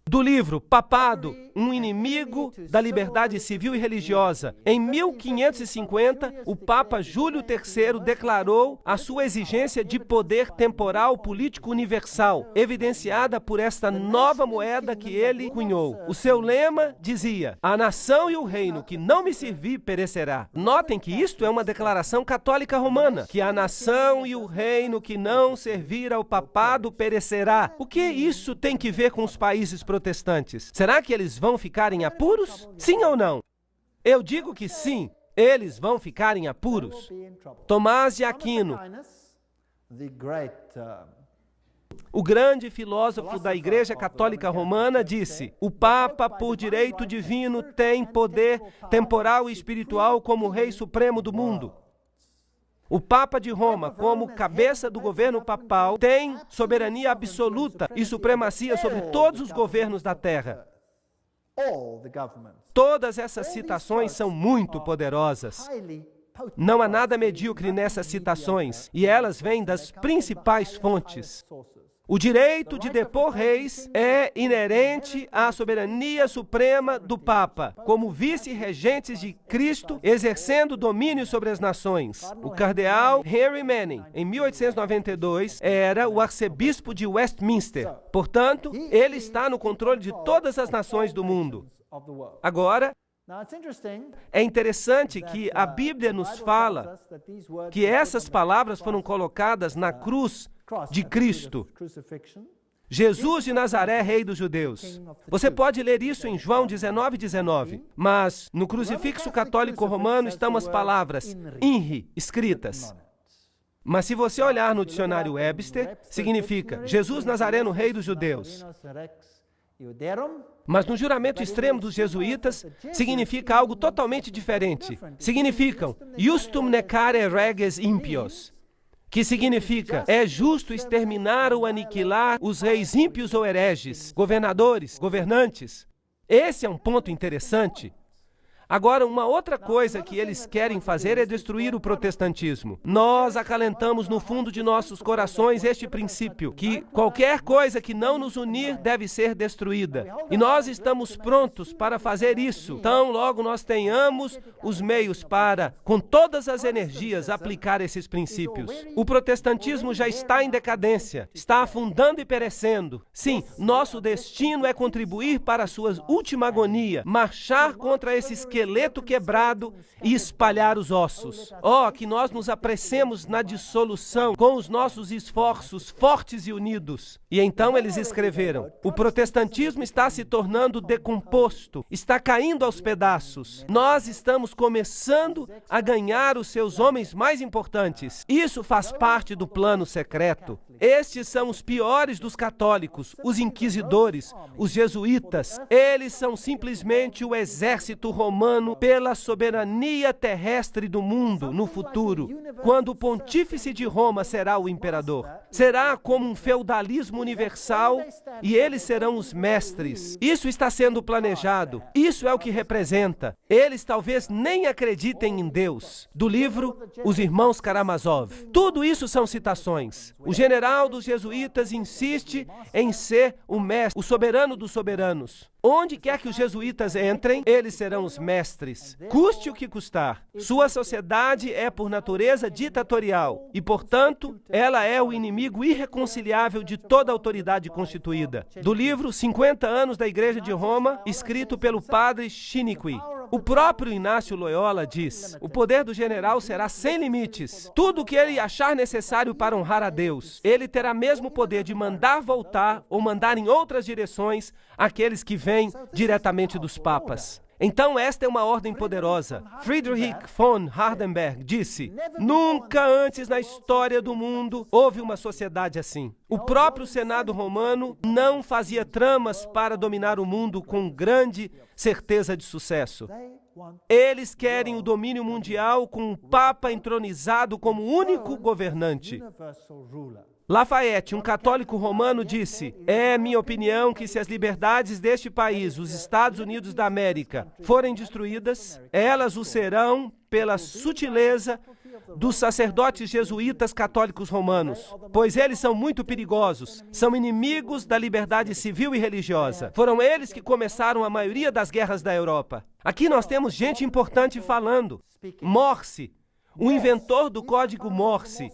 Do livro Papado, um inimigo da liberdade civil e religiosa. Em 1550, o Papa Júlio III declarou a sua exigência de poder temporal político universal, evidenciada por esta nova moeda que ele cunhou. O seu lema dizia: a nação e o reino que não me servir perecerá. Notem que isto é uma declaração católica romana, que a nação e o reino que não servir ao papado perecerá. O que isso tem que ver com os países protestantes? Será que eles vão ficar em apuros? Sim ou não? Eu digo que sim, eles vão ficar em apuros. Tomás de Aquino, o grande filósofo da Igreja Católica Romana, disse: o Papa, por direito divino, tem poder temporal e espiritual como Rei Supremo do mundo. O Papa de Roma, como cabeça do governo papal, tem soberania absoluta e supremacia sobre todos os governos da terra. Todas essas citações são muito poderosas. Não há nada medíocre nessas citações, e elas vêm das principais fontes. O direito de depor reis é inerente à soberania suprema do Papa, como vice-regentes de Cristo, exercendo domínio sobre as nações. O cardeal Henry Manning, em 1892, era o arcebispo de Westminster. Portanto, ele está no controle de todas as nações do mundo. Agora, é interessante que a Bíblia nos fala que essas palavras foram colocadas na cruz de Cristo. Jesus de Nazaré, Rei dos Judeus. Você pode ler isso em João 19:19. Mas no crucifixo católico romano estão as palavras INRI escritas. Mas se você olhar no dicionário Webster, significa Jesus Nazareno, Rei dos Judeus. Mas no juramento extremo dos jesuítas, significa algo totalmente diferente. Significam Justum necare reges impios, que significa: é justo exterminar ou aniquilar os reis ímpios ou hereges, governadores, governantes. Esse é um ponto interessante. Agora, uma outra coisa que eles querem fazer é destruir o protestantismo. Nós acalentamos no fundo de nossos corações este princípio, que qualquer coisa que não nos unir deve ser destruída. E nós estamos prontos para fazer isso. Tão logo nós tenhamos os meios para, com todas as energias, aplicar esses princípios. O protestantismo já está em decadência, está afundando e perecendo. Sim, nosso destino é contribuir para a sua última agonia, marchar contra esse esqueleto quebrado e espalhar os ossos. Oh, que nós nos apressemos na dissolução com os nossos esforços fortes e unidos. E então eles escreveram: o protestantismo está se tornando decomposto, está caindo aos pedaços. Nós estamos começando a ganhar os seus homens mais importantes. Isso faz parte do plano secreto. Estes são os piores dos católicos, os inquisidores, os jesuítas. Eles são simplesmente o exército romano pela soberania terrestre do mundo no futuro, quando o pontífice de Roma será o imperador. Será como um feudalismo universal e eles serão os mestres. Isso está sendo planejado. Isso é o que representa. Eles talvez nem acreditem em Deus. Do livro Os Irmãos Karamazov. Tudo isso são citações. O general dos jesuítas insiste em ser o mestre, o soberano dos soberanos. Onde quer que os jesuítas entrem, eles serão os mestres, custe o que custar. Sua sociedade é, por natureza, ditatorial e, portanto, ela é o inimigo irreconciliável de toda autoridade constituída. Do livro 50 anos da Igreja de Roma, escrito pelo padre Chiniquy. O próprio Inácio Loyola diz: o poder do general será sem limites. Tudo o que ele achar necessário para honrar a Deus, ele terá mesmo poder de mandar voltar ou mandar em outras direções aqueles que vêm diretamente dos papas. Então, esta é uma ordem poderosa. Friedrich von Hardenberg disse: nunca antes na história do mundo houve uma sociedade assim. O próprio Senado romano não fazia tramas para dominar o mundo com grande certeza de sucesso. Eles querem o domínio mundial com o Papa entronizado como único governante. Lafayette, um católico romano, disse: é minha opinião que se as liberdades deste país, os Estados Unidos da América, forem destruídas, elas o serão pela sutileza dos sacerdotes jesuítas católicos romanos, pois eles são muito perigosos, são inimigos da liberdade civil e religiosa. Foram eles que começaram a maioria das guerras da Europa. Aqui nós temos gente importante falando. Morse, o inventor do código Morse.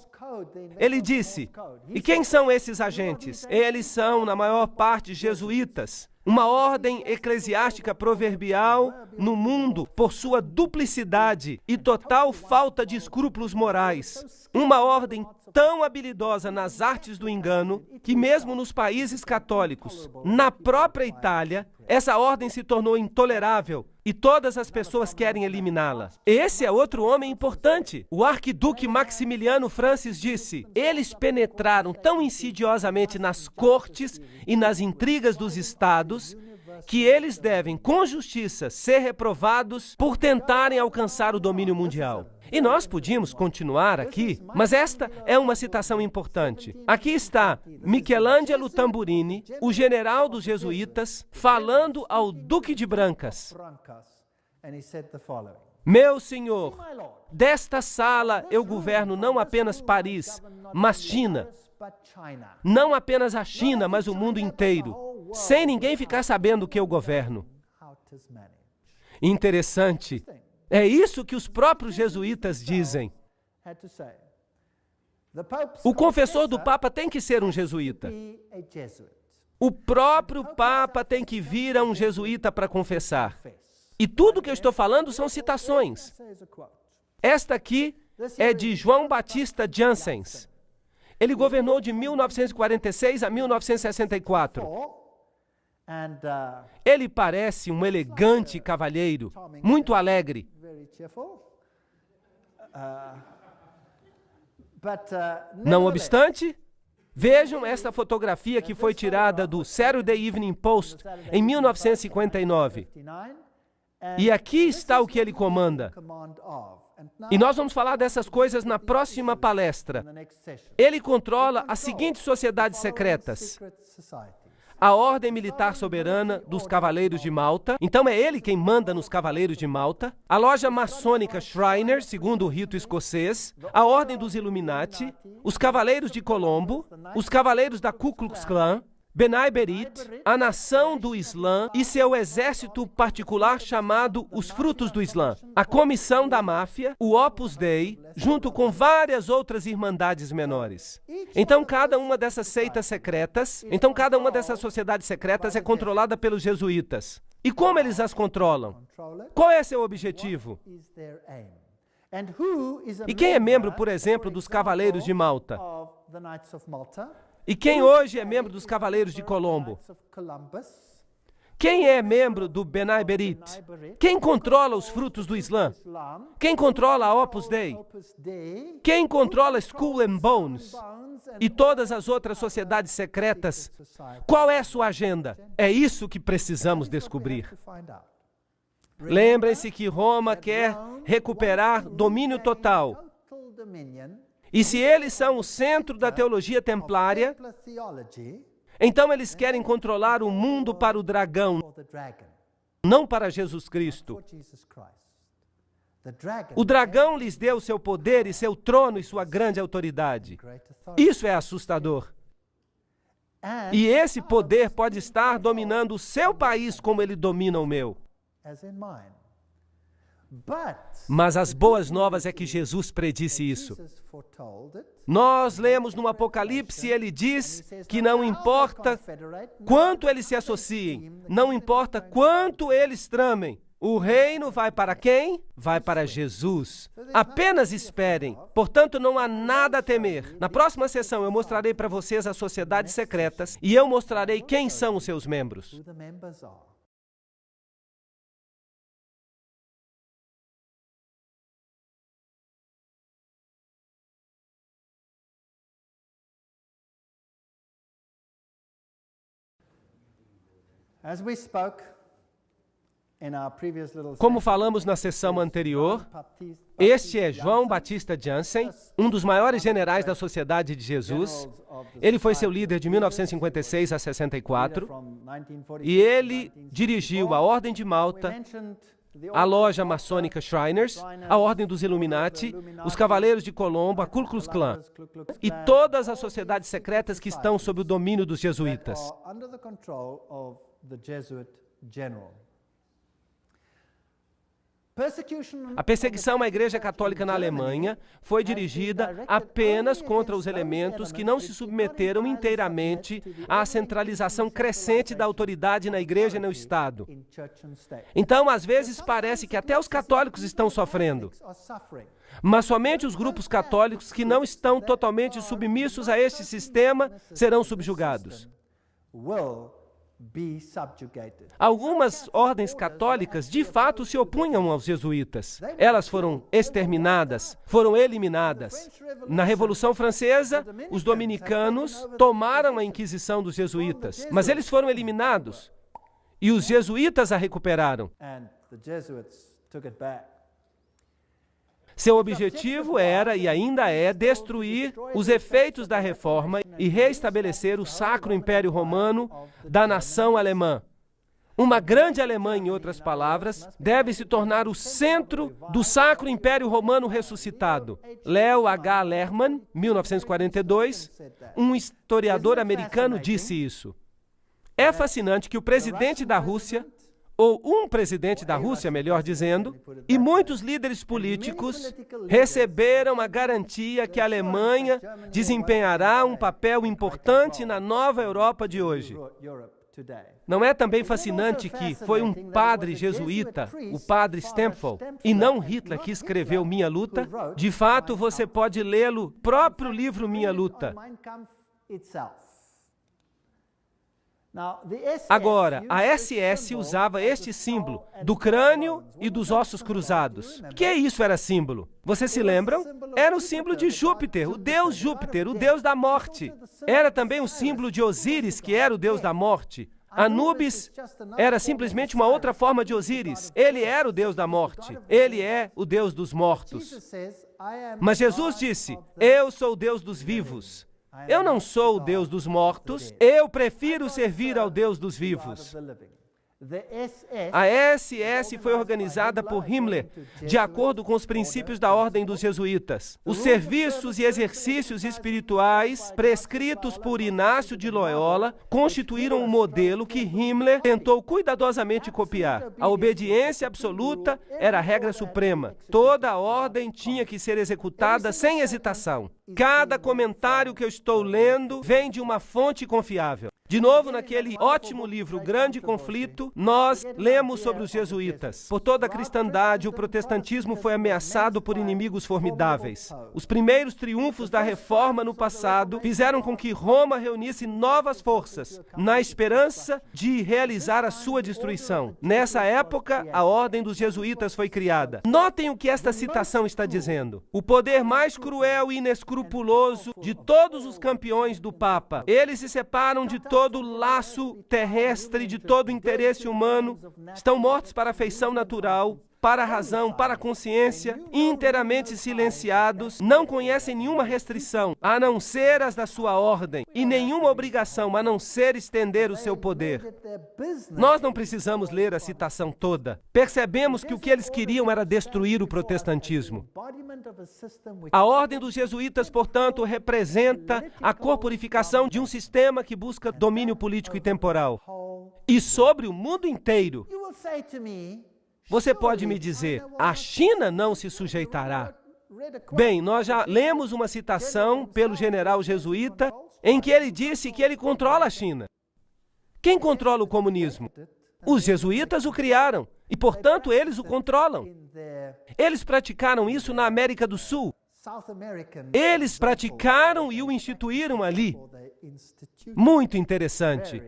Ele disse: e quem são esses agentes? Eles são, na maior parte, jesuítas, uma ordem eclesiástica proverbial no mundo por sua duplicidade e total falta de escrúpulos morais. Uma ordem tão habilidosa nas artes do engano que mesmo nos países católicos, na própria Itália, essa ordem se tornou intolerável e todas as pessoas querem eliminá-la. Esse é outro homem importante. O arquiduque Maximiliano Francis disse: eles penetraram tão insidiosamente nas cortes e nas intrigas dos estados que eles devem, com justiça, ser reprovados por tentarem alcançar o domínio mundial. E nós podíamos continuar aqui, mas esta é uma citação importante. Aqui está Michelangelo Tamburini, o general dos jesuítas, falando ao Duque de Brancas: meu senhor, desta sala eu governo não apenas Paris, mas China. Não apenas a China, mas o mundo inteiro, sem ninguém ficar sabendo que eu governo. Interessante. É isso que os próprios jesuítas dizem. O confessor do Papa tem que ser um jesuíta. O próprio Papa tem que vir a um jesuíta para confessar. E tudo que eu estou falando são citações. Esta aqui é de João Batista Janssens. Ele governou de 1946 a 1964. Ele parece um elegante cavalheiro, muito alegre. Não obstante, vejam esta fotografia que foi tirada do Saturday Evening Post em 1959. E aqui está o que ele comanda. E nós vamos falar dessas coisas na próxima palestra. Ele controla as seguintes sociedades secretas: a Ordem Militar Soberana dos Cavaleiros de Malta. Então é ele quem manda nos Cavaleiros de Malta. A Loja Maçônica Shriner, segundo o rito escocês. A Ordem dos Illuminati. Os Cavaleiros de Colombo. Os Cavaleiros da Ku Klux Klan. Benai Berit, a Nação do Islã e seu exército particular chamado os Frutos do Islã, a Comissão da Máfia, o Opus Dei, junto com várias outras irmandades menores. Então, cada uma dessas seitas secretas, cada uma dessas sociedades secretas é controlada pelos jesuítas. E como eles as controlam? Qual é seu objetivo? E quem é membro, por exemplo, dos Cavaleiros de Malta? E quem hoje é membro dos Cavaleiros de Colombo? Quem é membro do B'nai B'rith? Quem controla os frutos do Islã? Quem controla a Opus Dei? Quem controla Skull and Bones? E todas as outras sociedades secretas? Qual é a sua agenda? É isso que precisamos descobrir. Lembrem-se que Roma quer recuperar domínio total. E se eles são o centro da teologia templária, então eles querem controlar o mundo para o dragão, não para Jesus Cristo. O dragão lhes deu seu poder e seu trono e sua grande autoridade. Isso é assustador. E esse poder pode estar dominando o seu país como ele domina o meu. Mas as boas novas é que Jesus predisse isso. Nós lemos no Apocalipse, ele diz que não importa quanto eles se associem, não importa quanto eles tramem, o reino vai para quem? Vai para Jesus. Apenas esperem. Portanto, não há nada a temer. Na próxima sessão, eu mostrarei para vocês as sociedades secretas e eu mostrarei quem são os seus membros. Como falamos na sessão anterior, este é João Batista Jansen, um dos maiores generais da Sociedade de Jesus. Ele foi seu líder de 1956 a 64 e ele dirigiu a Ordem de Malta, a loja maçônica Shriners, a Ordem dos Illuminati, os Cavaleiros de Colombo, a Ku Klux Klan e todas as sociedades secretas que estão sob o domínio dos jesuítas. A perseguição à Igreja Católica na Alemanha foi dirigida apenas contra os elementos que não se submeteram inteiramente à centralização crescente da autoridade na Igreja e no Estado. Então, às vezes, parece que até os católicos estão sofrendo. Mas somente os grupos católicos que não estão totalmente submissos a este sistema serão subjugados. Algumas ordens católicas de fato se opunham aos jesuítas. Elas foram exterminadas, foram eliminadas. Na Revolução Francesa, os dominicanos tomaram a Inquisição dos jesuítas, mas eles foram eliminados e os jesuítas a recuperaram. Seu objetivo era e ainda é destruir os efeitos da reforma e reestabelecer o Sacro Império Romano da nação alemã. Uma grande Alemanha, em outras palavras, deve se tornar o centro do Sacro Império Romano ressuscitado. Leo H. Lerman, 1942, um historiador americano, disse isso. É fascinante que o presidente da Rússia, ou um presidente da Rússia, melhor dizendo, e muitos líderes políticos receberam a garantia que a Alemanha desempenhará um papel importante na nova Europa de hoje. Não é também fascinante que foi um padre jesuíta, o padre Stempfel, e não Hitler que escreveu Minha Luta? De fato, você pode lê-lo, próprio livro Minha Luta. Agora, a SS usava este símbolo do crânio e dos ossos cruzados. Que isso era símbolo? Vocês se lembram? Era o símbolo de Júpiter, o deus da morte. Era também o símbolo de Osíris, que era o deus da morte. Anubis era simplesmente uma outra forma de Osíris. Ele era o deus da morte. Ele é o deus dos mortos. Mas Jesus disse, eu sou o Deus dos vivos. Eu não sou o Deus dos mortos, eu prefiro servir ao Deus dos vivos. A SS foi organizada por Himmler, de acordo com os princípios da Ordem dos Jesuítas. Os serviços e exercícios espirituais prescritos por Inácio de Loyola constituíram um modelo que Himmler tentou cuidadosamente copiar. A obediência absoluta era a regra suprema. Toda a ordem tinha que ser executada sem hesitação. Cada comentário que eu estou lendo vem de uma fonte confiável. De novo, naquele ótimo livro, Grande Conflito, nós lemos sobre os jesuítas. Por toda a cristandade, o protestantismo foi ameaçado por inimigos formidáveis. Os primeiros triunfos da reforma no passado fizeram com que Roma reunisse novas forças, na esperança de realizar a sua destruição. Nessa época, a ordem dos jesuítas foi criada. Notem o que esta citação está dizendo. O poder mais cruel e inescrupuloso de todos os campeões do Papa. Eles se separam de todo laço terrestre, de todo interesse humano, estão mortos para a afeição natural, para a razão, para a consciência, inteiramente silenciados, não conhecem nenhuma restrição, a não ser as da sua ordem, e nenhuma obrigação, a não ser estender o seu poder. Nós não precisamos ler a citação toda. Percebemos que o que eles queriam era destruir o protestantismo. A ordem dos jesuítas, portanto, representa a corporificação de um sistema que busca domínio político e temporal. E sobre o mundo inteiro. Você pode me dizer, a China não se sujeitará? Bem, nós já lemos uma citação pelo general jesuíta em que ele disse que ele controla a China. Quem controla o comunismo? Os jesuítas o criaram e, portanto, eles o controlam. Eles praticaram isso na América do Sul. Eles praticaram e o instituíram ali. Muito interessante.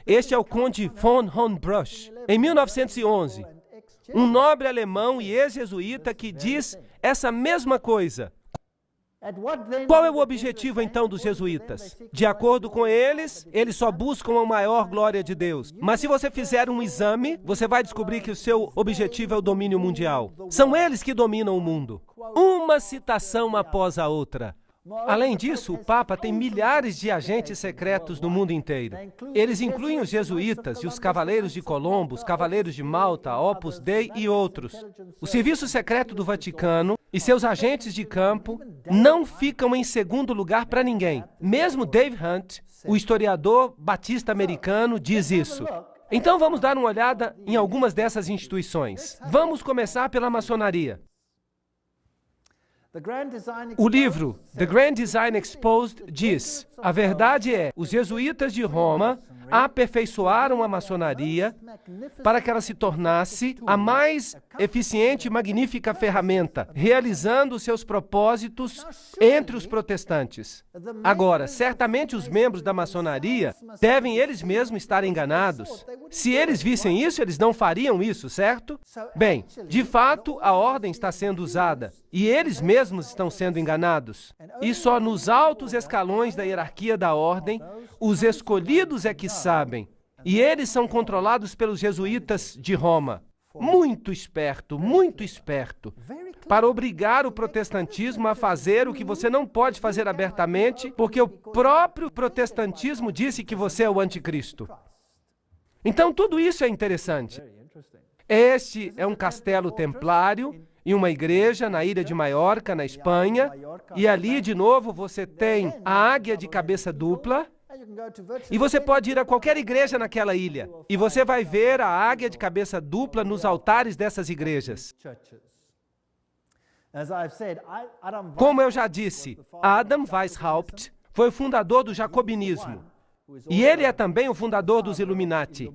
Este é o conde von Hohenbrüch, em 1911, um nobre alemão e ex-jesuíta que diz essa mesma coisa. Qual é o objetivo, então, dos jesuítas? De acordo com eles só buscam a maior glória de Deus. Mas se você fizer um exame, você vai descobrir que o seu objetivo é o domínio mundial. São eles que dominam o mundo. Uma citação após a outra. Além disso, o Papa tem milhares de agentes secretos no mundo inteiro. Eles incluem os jesuítas e os cavaleiros de Colombo, os cavaleiros de Malta, Opus Dei e outros. O Serviço Secreto do Vaticano e seus agentes de campo não ficam em segundo lugar para ninguém. Mesmo Dave Hunt, o historiador batista americano, diz isso. Então vamos dar uma olhada em algumas dessas instituições. Vamos começar pela maçonaria. O livro The Grand Design Exposed diz: a verdade é, os jesuítas de Roma aperfeiçoaram a maçonaria para que ela se tornasse a mais eficiente e magnífica ferramenta, realizando seus propósitos entre os protestantes. Agora, certamente os membros da maçonaria devem eles mesmos estar enganados. Se eles vissem isso, eles não fariam isso, certo? Bem, de fato, a ordem está sendo usada e eles mesmos estão sendo enganados. E só nos altos escalões da hierarquia da ordem, os escolhidos é que sabem. E eles são controlados pelos jesuítas de Roma. Muito esperto, para obrigar o protestantismo a fazer o que você não pode fazer abertamente, porque o próprio protestantismo disse que você é o anticristo. Então, tudo isso é interessante. Este é um castelo templário e uma igreja na ilha de Maiorca, na Espanha, e ali, de novo, você tem a águia de cabeça dupla, e você pode ir a qualquer igreja naquela ilha, e você vai ver a águia de cabeça dupla nos altares dessas igrejas. Como eu já disse, Adam Weishaupt foi o fundador do jacobinismo, e ele é também o fundador dos Illuminati.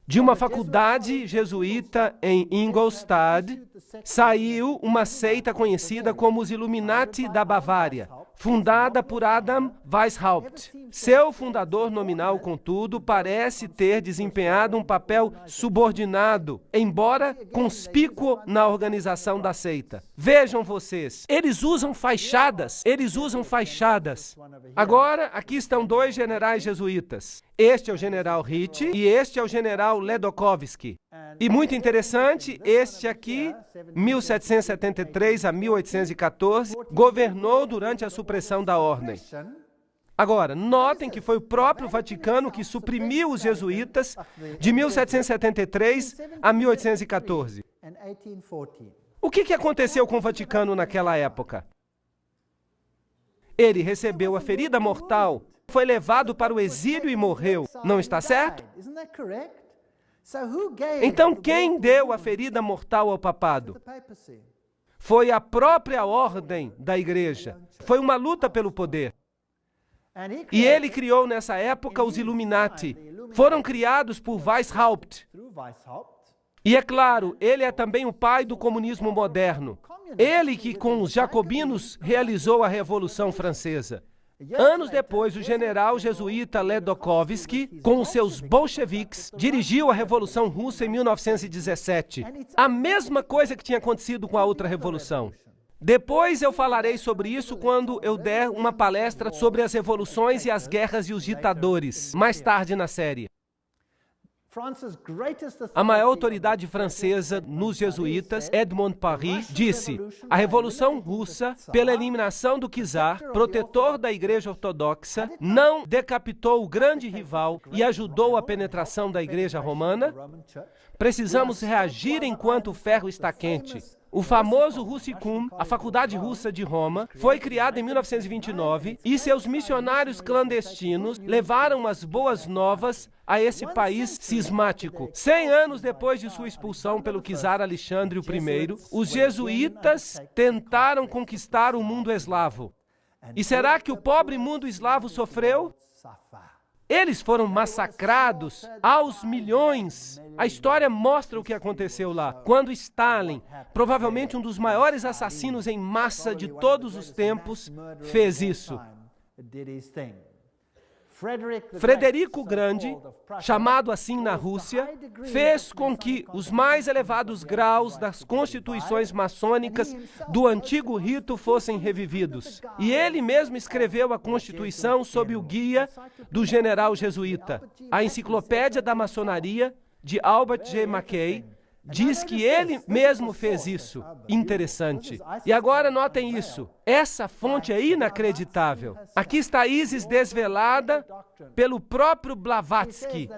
De uma faculdade jesuíta em Ingolstadt, saiu uma seita conhecida como os Illuminati da Bavária, fundada por Adam Weishaupt. Seu fundador nominal, contudo, parece ter desempenhado um papel subordinado, embora conspícuo na organização da seita. Vejam vocês, eles usam fachadas. Agora, aqui estão dois generais jesuítas. Este é o general Ritchie e este é o general Ledochowski. E muito interessante, este aqui, 1773 a 1814, governou durante a supressão da ordem. Agora, notem que foi o próprio Vaticano que suprimiu os jesuítas de 1773 a 1814. O que aconteceu com o Vaticano naquela época? Ele recebeu a ferida mortal, foi levado para o exílio e morreu. Não está certo? Então, quem deu a ferida mortal ao papado? Foi a própria ordem da igreja. Foi uma luta pelo poder. E ele criou nessa época os Illuminati. Foram criados por Weishaupt. E é claro, ele é também o pai do comunismo moderno. Ele que com os jacobinos realizou a Revolução Francesa. Anos depois, o general jesuíta Ledokovsky, com os seus bolcheviques, dirigiu a Revolução Russa em 1917. A mesma coisa que tinha acontecido com a outra revolução. Depois eu falarei sobre isso quando eu der uma palestra sobre as revoluções e as guerras e os ditadores, mais tarde na série. A maior autoridade francesa nos jesuítas, Edmond Paris, disse: a Revolução Russa, pela eliminação do czar, protetor da Igreja Ortodoxa, não decapitou o grande rival e ajudou a penetração da Igreja Romana? Precisamos reagir enquanto o ferro está quente. O famoso Russicum, a Faculdade Russa de Roma, foi criada em 1929 e seus missionários clandestinos levaram as boas novas a esse país cismático. 100 anos depois de sua expulsão pelo czar Alexandre I, os jesuítas tentaram conquistar o mundo eslavo. E será que o pobre mundo eslavo sofreu? Eles foram massacrados aos milhões. A história mostra o que aconteceu lá. Quando Stalin, provavelmente um dos maiores assassinos em massa de todos os tempos, fez isso. Frederico o Grande, chamado assim na Rússia, fez com que os mais elevados graus das constituições maçônicas do antigo rito fossem revividos. E ele mesmo escreveu a Constituição sob o guia do general jesuíta. A Enciclopédia da Maçonaria, de Albert G. Mackay, diz que ele mesmo fez isso. Interessante. E agora notem isso. Essa fonte é inacreditável. Aqui está Isis desvelada pelo próprio Blavatsky,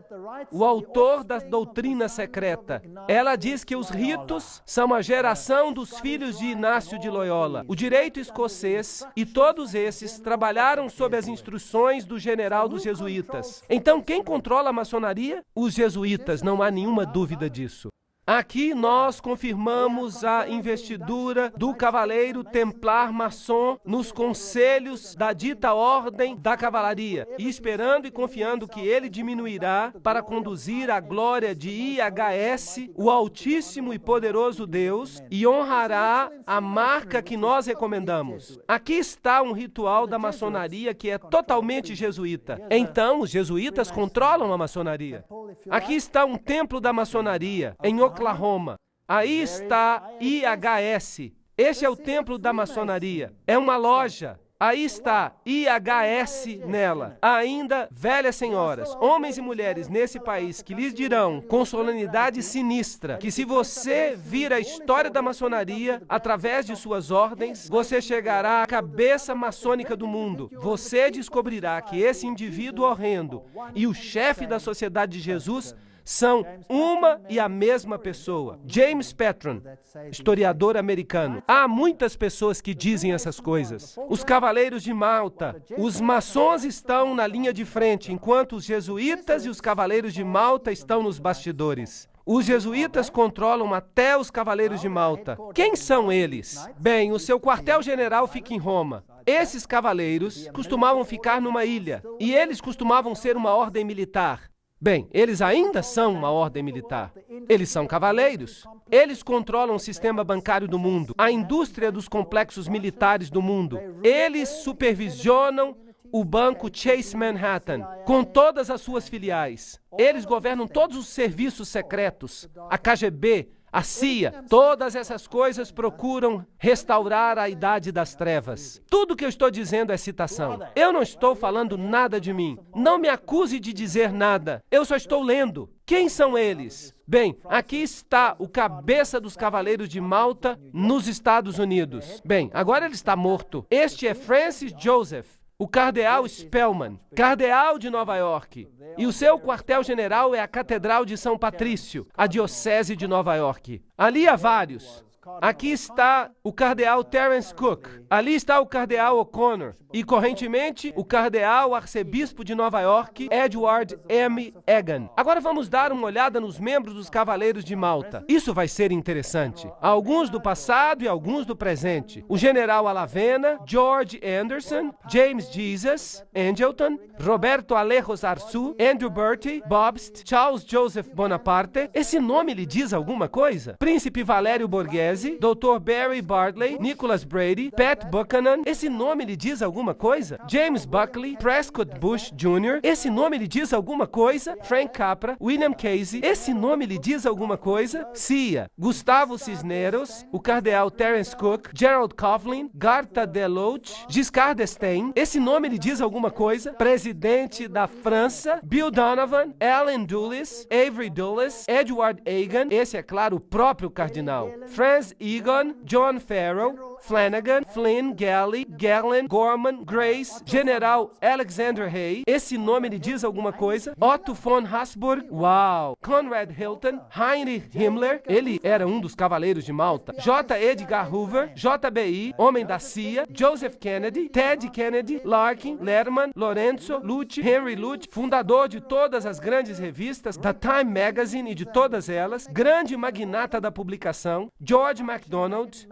o autor da doutrina secreta. Ela diz que os ritos são a geração dos filhos de Inácio de Loyola. O direito escocês e todos esses trabalharam sob as instruções do general dos jesuítas. Então, quem controla a maçonaria? Os jesuítas, não há nenhuma dúvida disso. Aqui nós confirmamos a investidura do cavaleiro templar maçom nos conselhos da dita ordem da cavalaria, e esperando e confiando que ele diminuirá para conduzir a glória de IHS, o Altíssimo e Poderoso Deus, e honrará a marca que nós recomendamos. Aqui está um ritual da maçonaria que é totalmente jesuíta. Então, os jesuítas controlam a maçonaria. Aqui está um templo da maçonaria, em Oklahoma. Aí está IHS. Este é o templo da maçonaria. É uma loja. Aí está IHS nela. Ainda, velhas senhoras, homens e mulheres nesse país que lhes dirão com solenidade sinistra que se você vir a história da maçonaria através de suas ordens, você chegará à cabeça maçônica do mundo. Você descobrirá que esse indivíduo horrendo e o chefe da Sociedade de Jesus são uma e a mesma pessoa. James Patron, historiador americano. Há muitas pessoas que dizem essas coisas. Os Cavaleiros de Malta, os maçons estão na linha de frente, enquanto os jesuítas e os Cavaleiros de Malta estão nos bastidores. Os jesuítas controlam até os Cavaleiros de Malta. Quem são eles? Bem, o seu quartel-general fica em Roma. Esses cavaleiros costumavam ficar numa ilha, e eles costumavam ser uma ordem militar. Bem, eles ainda são uma ordem militar. Eles são cavaleiros. Eles controlam o sistema bancário do mundo, a indústria dos complexos militares do mundo. Eles supervisionam o banco Chase Manhattan, com todas as suas filiais. Eles governam todos os serviços secretos, a KGB, a CIA, todas essas coisas procuram restaurar a idade das trevas. Tudo que eu estou dizendo é citação. Eu não estou falando nada de mim. Não me acuse de dizer nada. Eu só estou lendo. Quem são eles? Bem, aqui está o cabeça dos Cavaleiros de Malta nos Estados Unidos. Bem, agora ele está morto. Este é Francis Joseph, o cardeal Spellman, cardeal de Nova York. E o seu quartel-general é a Catedral de São Patrício, a Diocese de Nova York. Ali há vários. Aqui está o cardeal Terence Cook. Ali está o cardeal O'Connor. E, correntemente, o cardeal arcebispo de Nova York, Edward M. Egan. Agora vamos dar uma olhada nos membros dos Cavaleiros de Malta. Isso vai ser interessante. Alguns do passado e alguns do presente. O general Alavena, George Anderson, James Jesus, Angleton, Roberto Alejos Arçu, Andrew Bertie, Bobst, Charles Joseph Bonaparte. Esse nome lhe diz alguma coisa? Príncipe Valério Borghese, Dr. Barry Bartley, Nicholas Brady, Pat Buchanan. Esse nome lhe diz alguma coisa? James Buckley, Prescott Bush Jr. Esse nome lhe diz alguma coisa? Frank Capra, William Casey. Esse nome lhe diz alguma coisa? Cia, Gustavo Cisneros, o cardeal Terence Cook, Gerald Coughlin, Garta Deloche, Giscard d'Estaing. Esse nome lhe diz alguma coisa? Presidente da França, Bill Donovan, Alan Dulles, Avery Dulles, Edward Egan. Esse é, claro, o próprio cardinal. Franz Egon, John Farrell, Flanagan, Flynn, Galley, Gallen, Gorman, Grace, General Alexander Hay. Esse nome lhe diz alguma coisa? Otto von Habsburg. Uau! Conrad Hilton, Heinrich Himmler. Ele era um dos Cavaleiros de Malta. J. Edgar Hoover, JBI, homem da CIA, Joseph Kennedy, Ted Kennedy, Larkin, Lerman, Lorenzo, Lute, Henry Lute, fundador de todas as grandes revistas, da Time Magazine e de todas elas, grande magnata da publicação, George MacDonald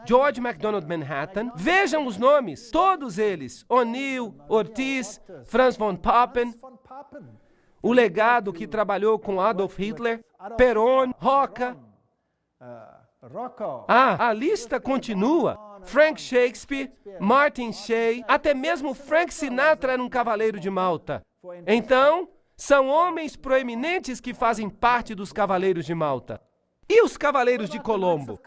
Manhattan. Vejam os nomes, todos eles, O'Neill, Ortiz, Franz von Papen, o legado que trabalhou com Adolf Hitler, Perón, Roca. A lista continua. Frank Shakespeare, Martin Shea, até mesmo Frank Sinatra era um cavaleiro de Malta. Então, são homens proeminentes que fazem parte dos Cavaleiros de Malta. E os Cavaleiros de Colombo?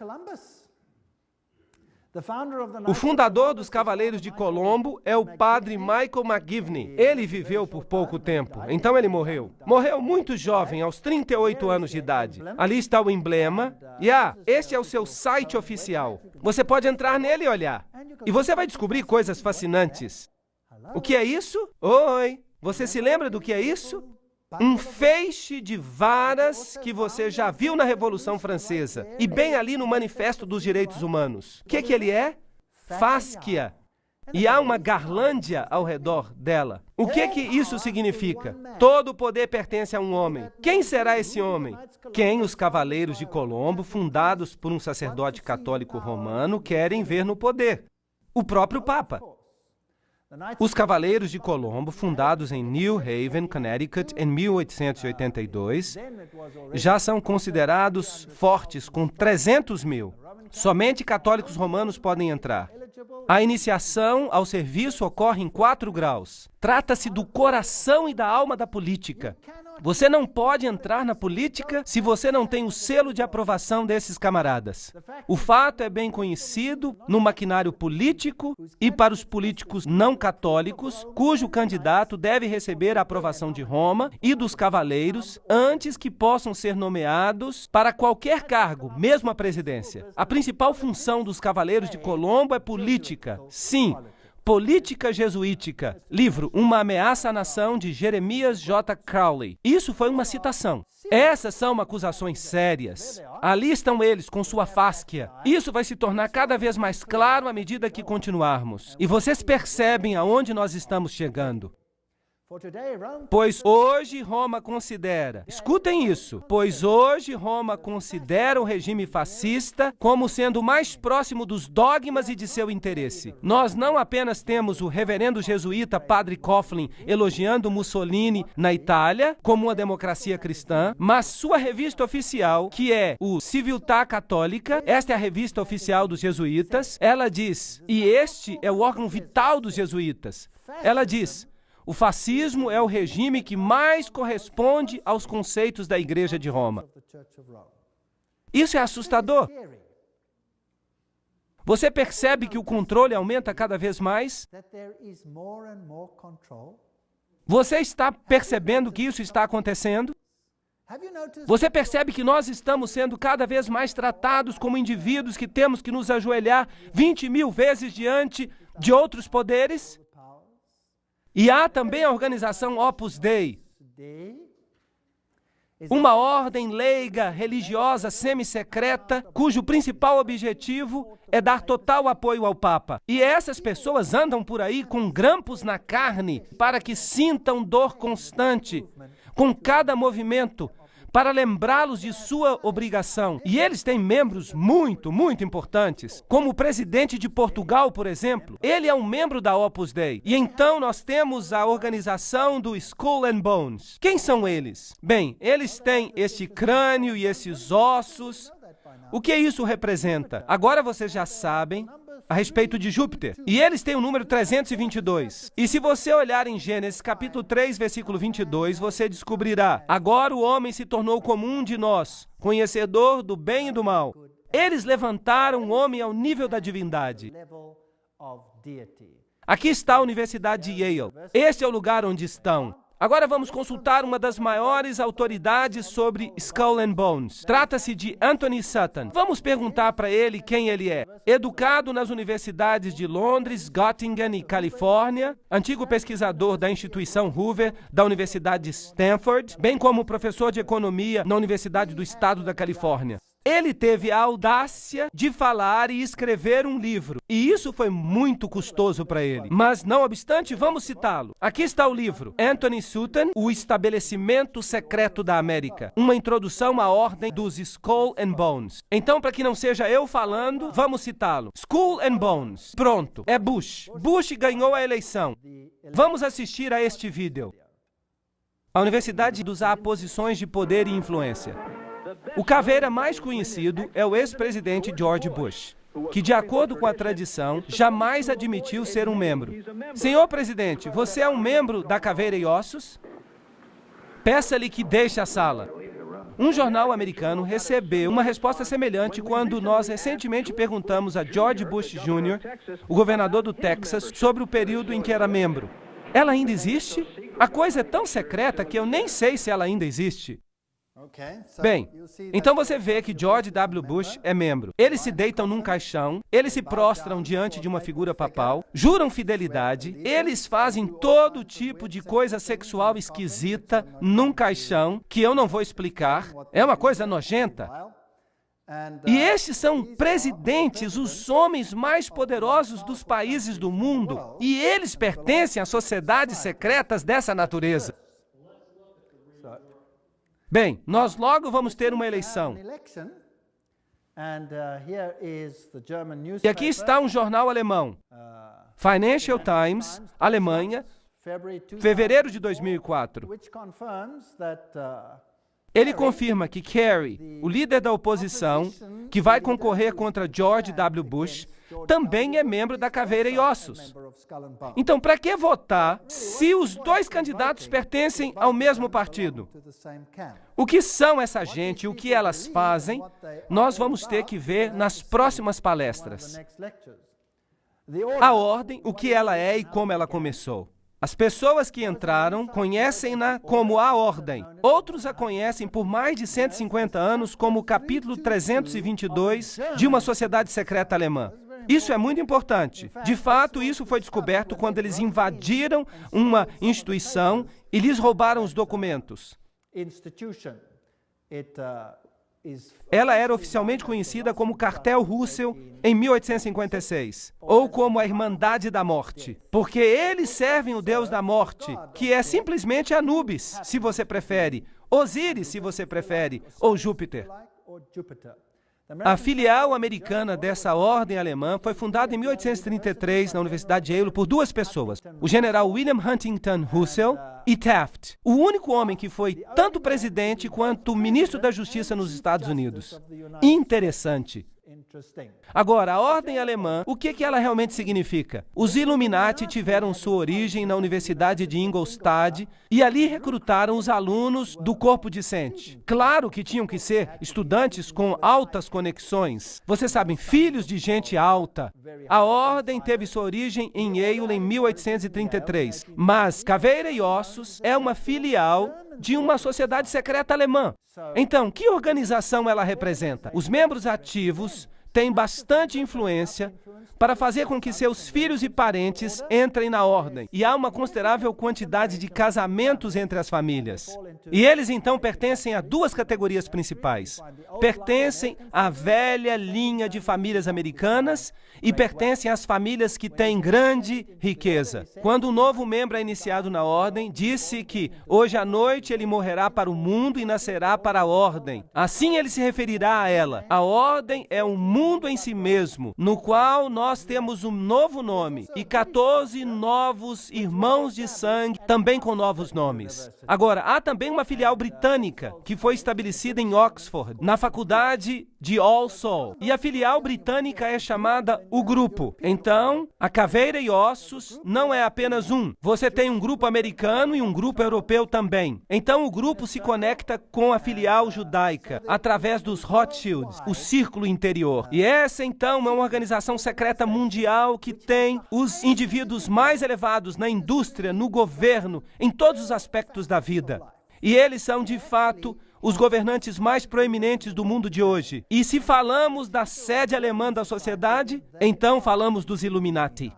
O fundador dos Cavaleiros de Colombo é o padre Michael McGivney. Ele viveu por pouco tempo, então ele morreu. Morreu muito jovem, aos 38 anos de idade. Ali está o emblema. E este é o seu site oficial. Você pode entrar nele e olhar. E você vai descobrir coisas fascinantes. O que é isso? Oi! Você se lembra do que é isso? Um feixe de varas que você já viu na Revolução Francesa e bem ali no Manifesto dos Direitos Humanos. O que ele é? Fásquia. E há uma garlândia ao redor dela. O que isso significa? Todo o poder pertence a um homem. Quem será esse homem? Quem os Cavaleiros de Colombo, fundados por um sacerdote católico romano, querem ver no poder? O próprio Papa. Os Cavaleiros de Colombo, fundados em New Haven, Connecticut, em 1882, já são considerados fortes, com 300 mil. Somente católicos romanos podem entrar. A iniciação ao serviço ocorre em 4 graus. Trata-se do coração e da alma da política. Você não pode entrar na política se você não tem o selo de aprovação desses camaradas. O fato é bem conhecido no maquinário político e para os políticos não católicos, cujo candidato deve receber a aprovação de Roma e dos cavaleiros antes que possam ser nomeados para qualquer cargo, mesmo a presidência. A principal função dos Cavaleiros de Colombo é política. Sim. Política Jesuítica, livro Uma Ameaça à Nação, de Jeremias J. Crowley. Isso foi uma citação. Essas são acusações sérias. Ali estão eles, com sua fásquia. Isso vai se tornar cada vez mais claro à medida que continuarmos. E vocês percebem aonde nós estamos chegando. Pois hoje Roma considera, escutem isso, pois hoje Roma considera o regime fascista como sendo mais próximo dos dogmas e de seu interesse. Nós não apenas temos o reverendo jesuíta Padre Coughlin elogiando Mussolini na Itália como uma democracia cristã, mas sua revista oficial, que é o Civiltà Católica, esta é a revista oficial dos jesuítas, ela diz, e este é o órgão vital dos jesuítas, ela diz: o fascismo é o regime que mais corresponde aos conceitos da Igreja de Roma. Isso é assustador. Você percebe que o controle aumenta cada vez mais? Você está percebendo que isso está acontecendo? Você percebe que nós estamos sendo cada vez mais tratados como indivíduos que temos que nos ajoelhar 20 mil vezes diante de outros poderes? E há também a organização Opus Dei. uma ordem leiga, religiosa, semi-secreta, cujo principal objetivo é dar total apoio ao Papa. E essas pessoas andam por aí com grampos na carne para que sintam dor constante com cada movimento, para lembrá-los de sua obrigação. E eles têm membros muito, muito importantes, como o presidente de Portugal, por exemplo. Ele é um membro da Opus Dei. E então nós temos a organização do Skull and Bones. Quem são eles? Bem, eles têm este crânio e esses ossos. O que isso representa? Agora vocês já sabem a respeito de Júpiter. E eles têm o número 322. E se você olhar em Gênesis capítulo 3, versículo 22, você descobrirá: agora o homem se tornou como um de nós, conhecedor do bem e do mal. Eles levantaram o homem ao nível da divindade. Aqui está a Universidade de Yale. Este é o lugar onde estão. Agora vamos consultar uma das maiores autoridades sobre Skull and Bones. Trata-se de Anthony Sutton. Vamos perguntar para ele quem ele é. Educado nas universidades de Londres, Göttingen e Califórnia, antigo pesquisador da instituição Hoover, da Universidade de Stanford, bem como professor de economia na Universidade do Estado da Califórnia. Ele teve a audácia de falar e escrever um livro. E isso foi muito custoso para ele. Mas, não obstante, vamos citá-lo. Aqui está o livro. Anthony Sutton, O Estabelecimento Secreto da América. Uma introdução à ordem dos Skull and Bones. Então, para que não seja eu falando, vamos citá-lo. Skull and Bones. Pronto. É Bush. Bush ganhou a eleição. Vamos assistir a este vídeo. A Universidade usa posições de poder e influência. O caveira mais conhecido é o ex-presidente George Bush, que, de acordo com a tradição, jamais admitiu ser um membro. Senhor presidente, você é um membro da Caveira e Ossos? Peça-lhe que deixe a sala. Um jornal americano recebeu uma resposta semelhante quando nós recentemente perguntamos a George Bush Jr., o governador do Texas, sobre o período em que era membro. Ela ainda existe? A coisa é tão secreta que eu nem sei se ela ainda existe. Bem, então você vê que George W. Bush é membro. Eles se deitam num caixão, eles se prostram diante de uma figura papal, juram fidelidade, eles fazem todo tipo de coisa sexual esquisita num caixão, que eu não vou explicar, é uma coisa nojenta. E estes são presidentes, os homens mais poderosos dos países do mundo, e eles pertencem a sociedades secretas dessa natureza. Bem, nós logo vamos ter uma eleição. E aqui está um jornal alemão, Financial Times, Alemanha, fevereiro de 2004. Ele confirma que Kerry, o líder da oposição, que vai concorrer contra George W. Bush, também é membro da Caveira e Ossos. Então, para que votar se os dois candidatos pertencem ao mesmo partido? O que são essa gente, o que elas fazem, nós vamos ter que ver nas próximas palestras. A ordem, o que ela é e como ela começou. As pessoas que entraram conhecem-na como a ordem. Outros a conhecem por mais de 150 anos como o capítulo 322 de uma sociedade secreta alemã. Isso é muito importante. De fato, isso foi descoberto quando eles invadiram uma instituição e lhes roubaram os documentos. Ela era oficialmente conhecida como Cartel Russell em 1856, ou como a Irmandade da Morte, porque eles servem o Deus da Morte, que é simplesmente Anubis, se você prefere, Osíris, se você prefere, ou Júpiter. A filial americana dessa ordem alemã foi fundada em 1833 na Universidade de Yale por duas pessoas, o general William Huntington Russell e Taft, o único homem que foi tanto presidente quanto ministro da Justiça nos Estados Unidos. Interessante. Agora, a ordem alemã, o que ela realmente significa? Os Illuminati tiveram sua origem na Universidade de Ingolstadt e ali recrutaram os alunos do corpo discente. Claro que tinham que ser estudantes com altas conexões. Vocês sabem, filhos de gente alta. A ordem teve sua origem em Yale em 1833, mas Caveira e Ossos é uma filial de uma sociedade secreta alemã. Então, que organização ela representa? Os membros ativos têm bastante influência para fazer com que seus filhos e parentes entrem na ordem. E há uma considerável quantidade de casamentos entre as famílias. E eles, então, pertencem a duas categorias principais. Pertencem à velha linha de famílias americanas e pertencem às famílias que têm grande riqueza. Quando um novo membro é iniciado na ordem, disse que hoje à noite ele morrerá para o mundo e nascerá para a ordem. Assim ele se referirá a ela. A ordem é um mundo em si mesmo, no qual nós temos um novo nome e 14 novos irmãos de sangue, também com novos nomes. Agora, há também uma filial britânica que foi estabelecida em Oxford, na faculdade de All Souls. E a filial britânica é chamada O Grupo. Então, a Caveira e Ossos não é apenas um. Você tem um grupo americano e um grupo europeu também. Então, o grupo se conecta com a filial judaica, através dos Rothschilds, o círculo interior. E essa, então, é uma organização secreta mundial que tem os indivíduos mais elevados na indústria, no governo, em todos os aspectos da vida. E eles são, de fato, os governantes mais proeminentes do mundo de hoje. E se falamos da sede alemã da sociedade, então falamos dos Illuminati.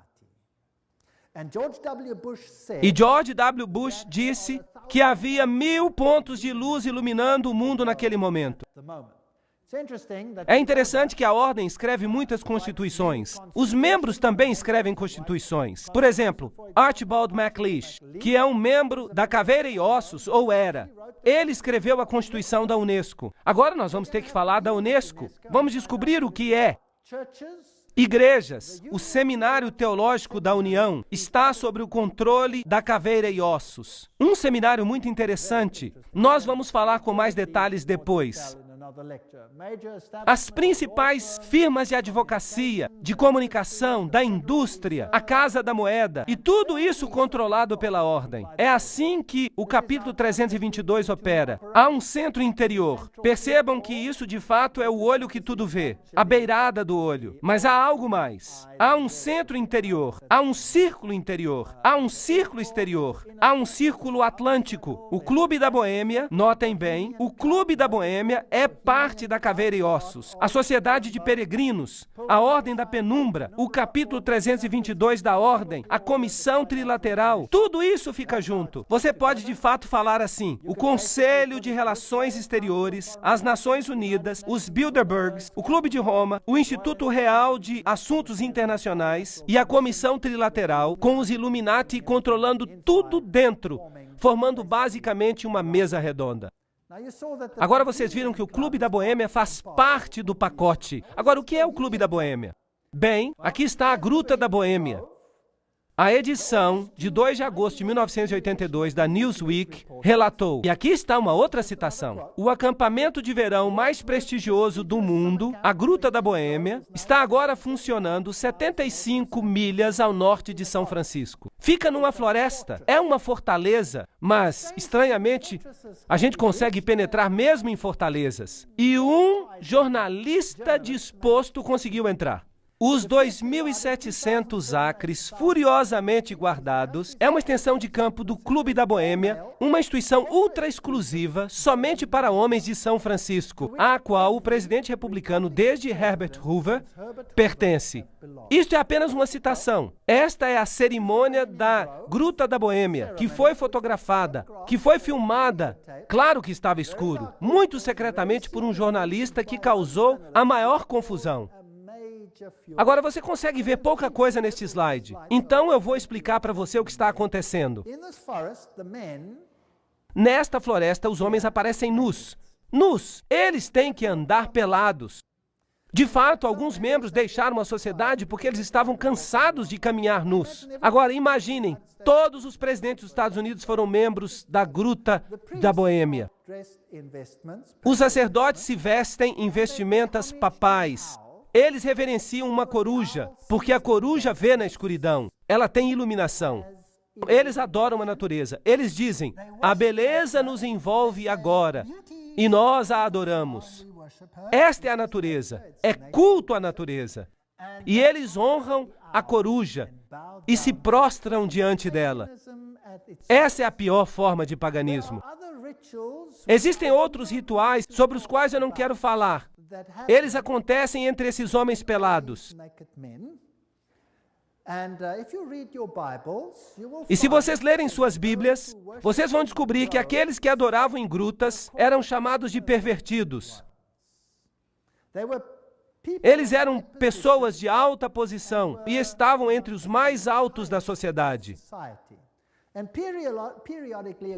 E George W. Bush disse que havia 1000 pontos de luz iluminando o mundo naquele momento. É interessante que a ordem escreve muitas constituições. Os membros também escrevem constituições. Por exemplo, Archibald MacLeish, que é um membro da Caveira e Ossos, ou era. Ele escreveu a Constituição da Unesco. Agora nós vamos ter que falar da Unesco. Vamos descobrir o que é. Igrejas, o Seminário Teológico da União, está sob o controle da Caveira e Ossos. Um seminário muito interessante. Nós vamos falar com mais detalhes depois. As principais firmas de advocacia, de comunicação, da indústria, a Casa da Moeda, e tudo isso controlado pela ordem. É assim que o capítulo 322 opera. Há um centro interior. Percebam que isso de fato é o olho que tudo vê, a beirada do olho. Mas há algo mais. Há um centro interior, há um círculo interior, há um círculo exterior, há um círculo atlântico. O Clube da Boêmia, notem bem, o Clube da Boêmia é parte da Caveira e Ossos. A Sociedade de Peregrinos, a Ordem da Penumbra, o capítulo 322 da Ordem, a Comissão Trilateral, tudo isso fica junto. Você pode de fato falar assim: o Conselho de Relações Exteriores, as Nações Unidas, os Bilderbergs, o Clube de Roma, o Instituto Real de Assuntos Internacionais e a Comissão Trilateral, com os Illuminati controlando tudo dentro, formando basicamente uma mesa redonda. Agora vocês viram que o Clube da Boêmia faz parte do pacote. Agora, o que é o Clube da Boêmia? Bem, aqui está a Gruta da Boêmia. A edição de 2 de agosto de 1982 da Newsweek relatou, e aqui está uma outra citação: o acampamento de verão mais prestigioso do mundo, a Gruta da Boêmia, está agora funcionando 75 milhas ao norte de São Francisco. Fica numa floresta, é uma fortaleza, mas, estranhamente, a gente consegue penetrar mesmo em fortalezas. E um jornalista disposto conseguiu entrar. Os 2.700 acres furiosamente guardados é uma extensão de campo do Clube da Boêmia, uma instituição ultra exclusiva somente para homens de São Francisco, à qual o presidente republicano desde Herbert Hoover pertence. Isto é apenas uma citação. Esta é a cerimônia da Gruta da Boêmia, que foi fotografada, que foi filmada. Claro que estava escuro, muito secretamente por um jornalista que causou a maior confusão. Agora, você consegue ver pouca coisa neste slide. Então, eu vou explicar para você o que está acontecendo. Nesta floresta, os homens aparecem nus. Nus! Eles têm que andar pelados. De fato, alguns membros deixaram a sociedade porque eles estavam cansados de caminhar nus. Agora, imaginem, todos os presidentes dos Estados Unidos foram membros da Gruta da Boêmia. Os sacerdotes se vestem em vestimentas papais. Eles reverenciam uma coruja, porque a coruja vê na escuridão. Ela tem iluminação. Eles adoram a natureza. Eles dizem: a beleza nos envolve agora, e nós a adoramos. Esta é a natureza. É culto à natureza. E eles honram a coruja e se prostram diante dela. Essa é a pior forma de paganismo. Existem outros rituais sobre os quais eu não quero falar. Eles acontecem entre esses homens pelados. E se vocês lerem suas Bíblias, vocês vão descobrir que aqueles que adoravam em grutas eram chamados de pervertidos. Eles eram pessoas de alta posição e estavam entre os mais altos da sociedade.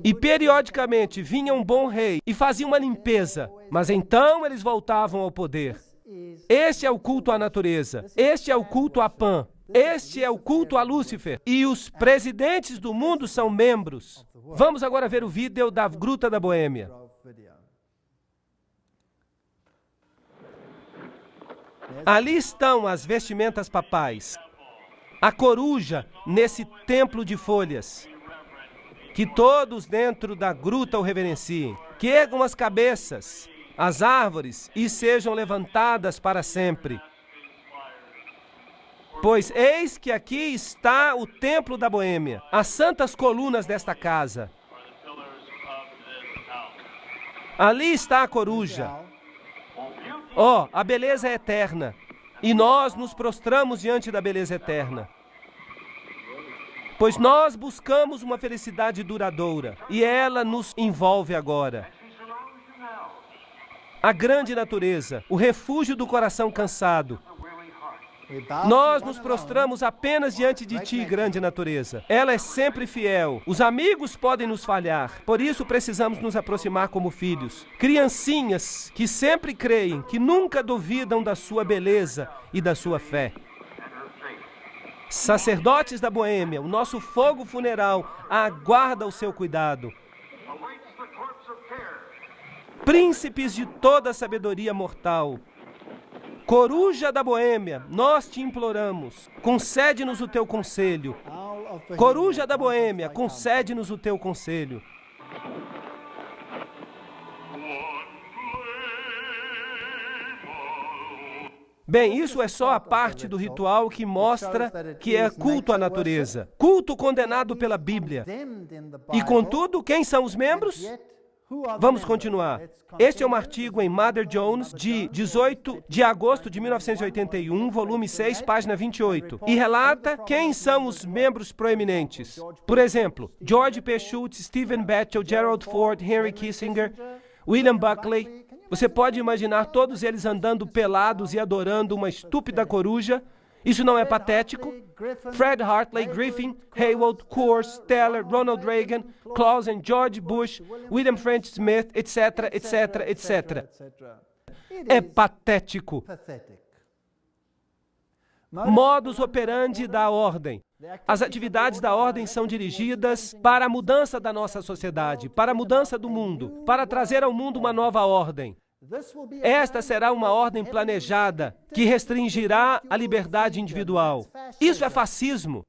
E periodicamente vinha um bom rei e fazia uma limpeza, mas então eles voltavam ao poder. Este é o culto à natureza, este é o culto a Pan, este é o culto a Lúcifer. E os presidentes do mundo são membros. Vamos agora ver o vídeo da Gruta da Boêmia. Ali estão as vestimentas papais. A coruja nesse templo de folhas. Que todos dentro da gruta o reverenciem. Que ergam as cabeças, as árvores, e sejam levantadas para sempre. Pois eis que aqui está o templo da Boêmia, as santas colunas desta casa. Ali está a coruja. Oh, a beleza é eterna, e nós nos prostramos diante da beleza eterna. Pois nós buscamos uma felicidade duradoura, e ela nos envolve agora. A grande natureza, o refúgio do coração cansado. Nós nos prostramos apenas diante de ti, grande natureza. Ela é sempre fiel. Os amigos podem nos falhar, por isso precisamos nos aproximar como filhos. Criancinhas que sempre creem, que nunca duvidam da sua beleza e da sua fé. Sacerdotes da Boêmia, o nosso fogo funeral aguarda o seu cuidado. Príncipes de toda a sabedoria mortal. Coruja da Boêmia, nós te imploramos, concede-nos o teu conselho. Coruja da Boêmia, concede-nos o teu conselho. Bem, isso é só a parte do ritual que mostra que é culto à natureza. Culto condenado pela Bíblia. E contudo, quem são os membros? Vamos continuar. Este é um artigo em Mother Jones, de 18 de agosto de 1981, volume 6, página 28, e relata quem são os membros proeminentes. Por exemplo, George P. Schultz, Stephen Batchel, Gerald Ford, Henry Kissinger, William Buckley. Você pode imaginar todos eles andando pelados e adorando uma estúpida coruja? Isso não é patético? Fred Hartley, Griffin, Haywood, Coors, Teller, Ronald Reagan, Clausen, George Bush, William French Smith, etc., etc., etc. É patético. Modus operandi da ordem. As atividades da ordem são dirigidas para a mudança da nossa sociedade, para a mudança do mundo, para trazer ao mundo uma nova ordem. Esta será uma ordem planejada que restringirá a liberdade individual. Isso é fascismo.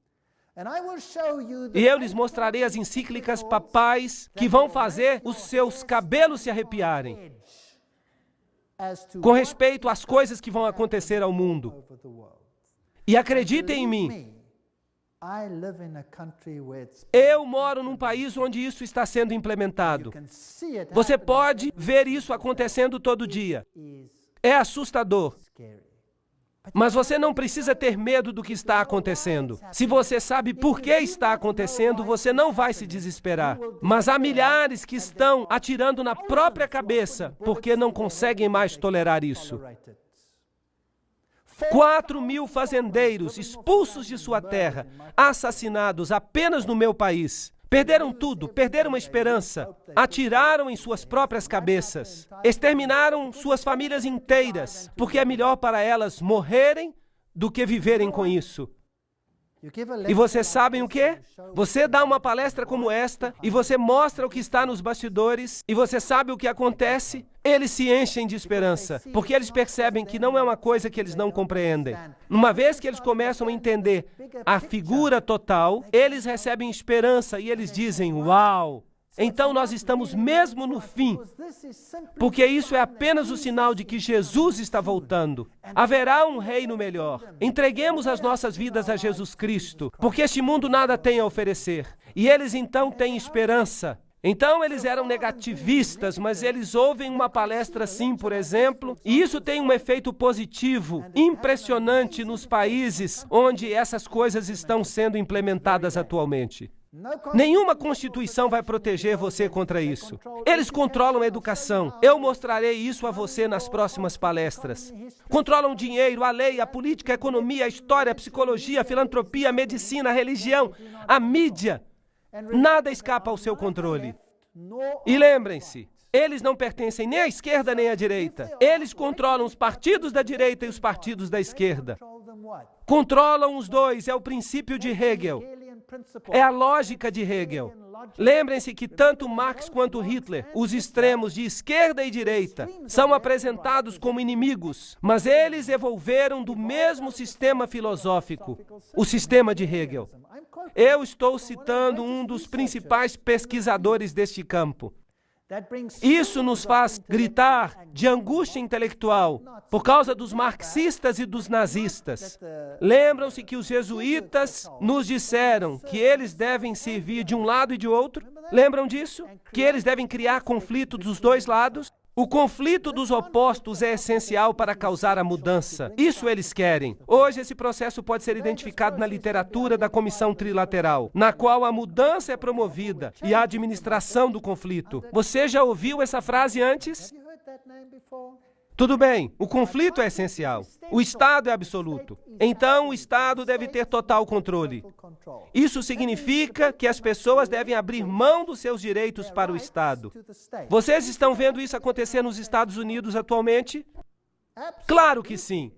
E eu lhes mostrarei as encíclicas papais que vão fazer os seus cabelos se arrepiarem com respeito às coisas que vão acontecer ao mundo. E acreditem em mim, eu moro num país onde isso está sendo implementado. Você pode ver isso acontecendo todo dia. É assustador. Mas você não precisa ter medo do que está acontecendo. Se você sabe por que está acontecendo, você não vai se desesperar. Mas há milhares que estão atirando na própria cabeça porque não conseguem mais tolerar isso. 4.000 fazendeiros expulsos de sua terra, assassinados apenas no meu país. Perderam tudo, perderam a esperança, atiraram em suas próprias cabeças, exterminaram suas famílias inteiras, porque é melhor para elas morrerem do que viverem com isso. E vocês sabem o quê? Você dá uma palestra como esta e você mostra o que está nos bastidores e você sabe o que acontece? Eles se enchem de esperança, porque eles percebem que não é uma coisa que eles não compreendem. Uma vez que eles começam a entender a figura total, eles recebem esperança e eles dizem, uau! Então nós estamos mesmo no fim, porque isso é apenas o sinal de que Jesus está voltando. Haverá um reino melhor. Entreguemos as nossas vidas a Jesus Cristo, porque este mundo nada tem a oferecer. E eles então têm esperança. Então, eles eram negativistas, mas eles ouvem uma palestra assim, por exemplo, e isso tem um efeito positivo, impressionante nos países onde essas coisas estão sendo implementadas atualmente. Nenhuma constituição vai proteger você contra isso. Eles controlam a educação. Eu mostrarei isso a você nas próximas palestras. Controlam o dinheiro, a lei, a política, a economia, a história, a psicologia, a filantropia, a medicina, a religião, a mídia. Nada escapa ao seu controle. E lembrem-se, eles não pertencem nem à esquerda nem à direita. Eles controlam os partidos da direita e os partidos da esquerda. Controlam os dois, é o princípio de Hegel. É a lógica de Hegel. Lembrem-se que tanto Marx quanto Hitler, os extremos de esquerda e direita, são apresentados como inimigos, mas eles evolveram do mesmo sistema filosófico, o sistema de Hegel. Eu estou citando um dos principais pesquisadores deste campo. Isso nos faz gritar de angústia intelectual por causa dos marxistas e dos nazistas. Lembram-se que os jesuítas nos disseram que eles devem servir de um lado e de outro? Lembram disso? Que eles devem criar conflito dos dois lados? O conflito dos opostos é essencial para causar a mudança. Isso eles querem. Hoje, esse processo pode ser identificado na literatura da Comissão Trilateral, na qual a mudança é promovida e a administração do conflito. Você já ouviu essa frase antes? Tudo bem, o conflito é essencial. O Estado é absoluto. Então, o Estado deve ter total controle. Isso significa que as pessoas devem abrir mão dos seus direitos para o Estado. Vocês estão vendo isso acontecer nos Estados Unidos atualmente? Claro que sim.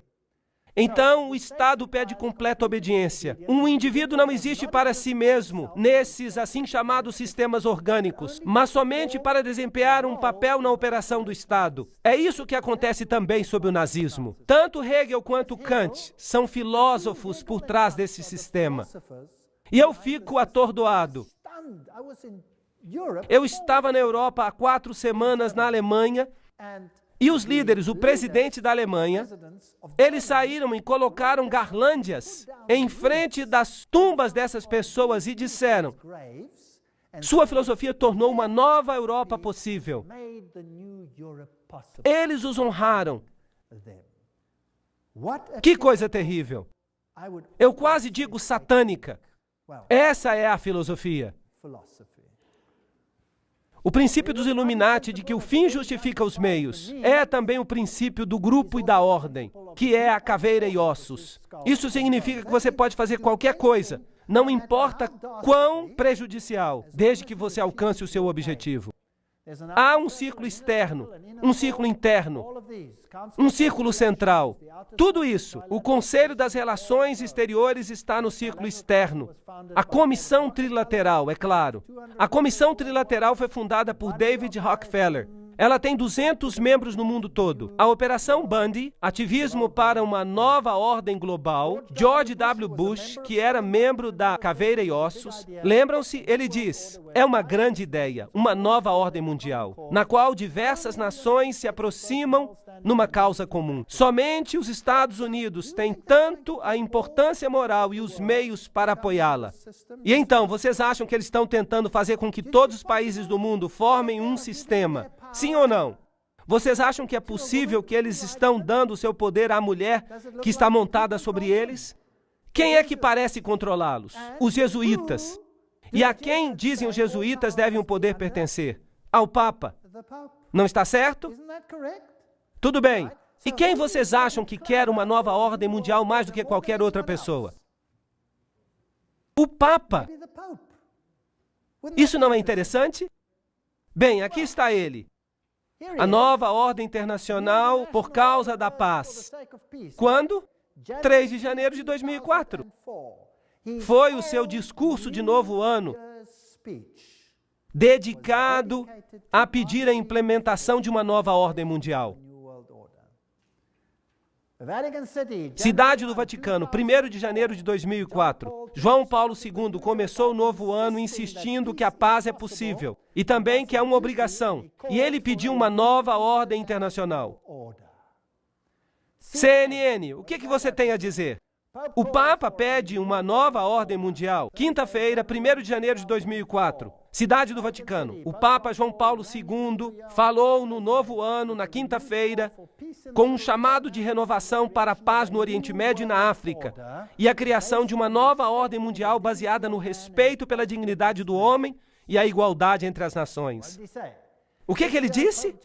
Então, o Estado pede completa obediência. Um indivíduo não existe para si mesmo, nesses assim chamados sistemas orgânicos, mas somente para desempenhar um papel na operação do Estado. É isso que acontece também sob o nazismo. Tanto Hegel quanto Kant são filósofos por trás desse sistema. E eu fico atordoado. Eu estava na Europa há 4 semanas, na Alemanha, e os líderes, o presidente da Alemanha, eles saíram e colocaram garlândias em frente das tumbas dessas pessoas e disseram: sua filosofia tornou uma nova Europa possível. Eles os honraram. Que coisa terrível. Eu quase digo satânica. Essa é a filosofia. O princípio dos Illuminati de que o fim justifica os meios é também o princípio do grupo e da ordem, que é a caveira e ossos. Isso significa que você pode fazer qualquer coisa, não importa quão prejudicial, desde que você alcance o seu objetivo. Há um círculo externo, um círculo interno, um círculo central. Tudo isso, o Conselho das Relações Exteriores está no círculo externo. A Comissão Trilateral, é claro. A Comissão Trilateral foi fundada por David Rockefeller. Ela tem 200 membros no mundo todo. A Operação Bundy, ativismo para uma nova ordem global. George W. Bush, que era membro da Caveira e Ossos. Lembram-se? Ele diz: é uma grande ideia, uma nova ordem mundial, na qual diversas nações se aproximam numa causa comum. Somente os Estados Unidos têm tanto a importância moral e os meios para apoiá-la. E então, vocês acham que eles estão tentando fazer com que todos os países do mundo formem um sistema? Sim ou não? Vocês acham que é possível que eles estão dando o seu poder à mulher que está montada sobre eles? Quem é que parece controlá-los? Os jesuítas. E a quem dizem os jesuítas devem o poder pertencer? Ao Papa. Não está certo? Tudo bem. E quem vocês acham que quer uma nova ordem mundial mais do que qualquer outra pessoa? O Papa. Isso não é interessante? Bem, aqui está ele. A nova ordem internacional por causa da paz. Quando? 3 de janeiro de 2004. Foi o seu discurso de novo ano, dedicado a pedir a implementação de uma nova ordem mundial. Cidade do Vaticano, 1º de janeiro de 2004. João Paulo II começou o novo ano insistindo que a paz é possível e também que é uma obrigação. E ele pediu uma nova ordem internacional. CNN, o que você tem a dizer? O Papa pede uma nova ordem mundial. Quinta-feira, 1º de janeiro de 2004. Cidade do Vaticano. O Papa João Paulo II falou no novo ano, na quinta-feira, com um chamado de renovação para a paz no Oriente Médio e na África, e a criação de uma nova ordem mundial baseada no respeito pela dignidade do homem e a igualdade entre as nações. O que ele disse?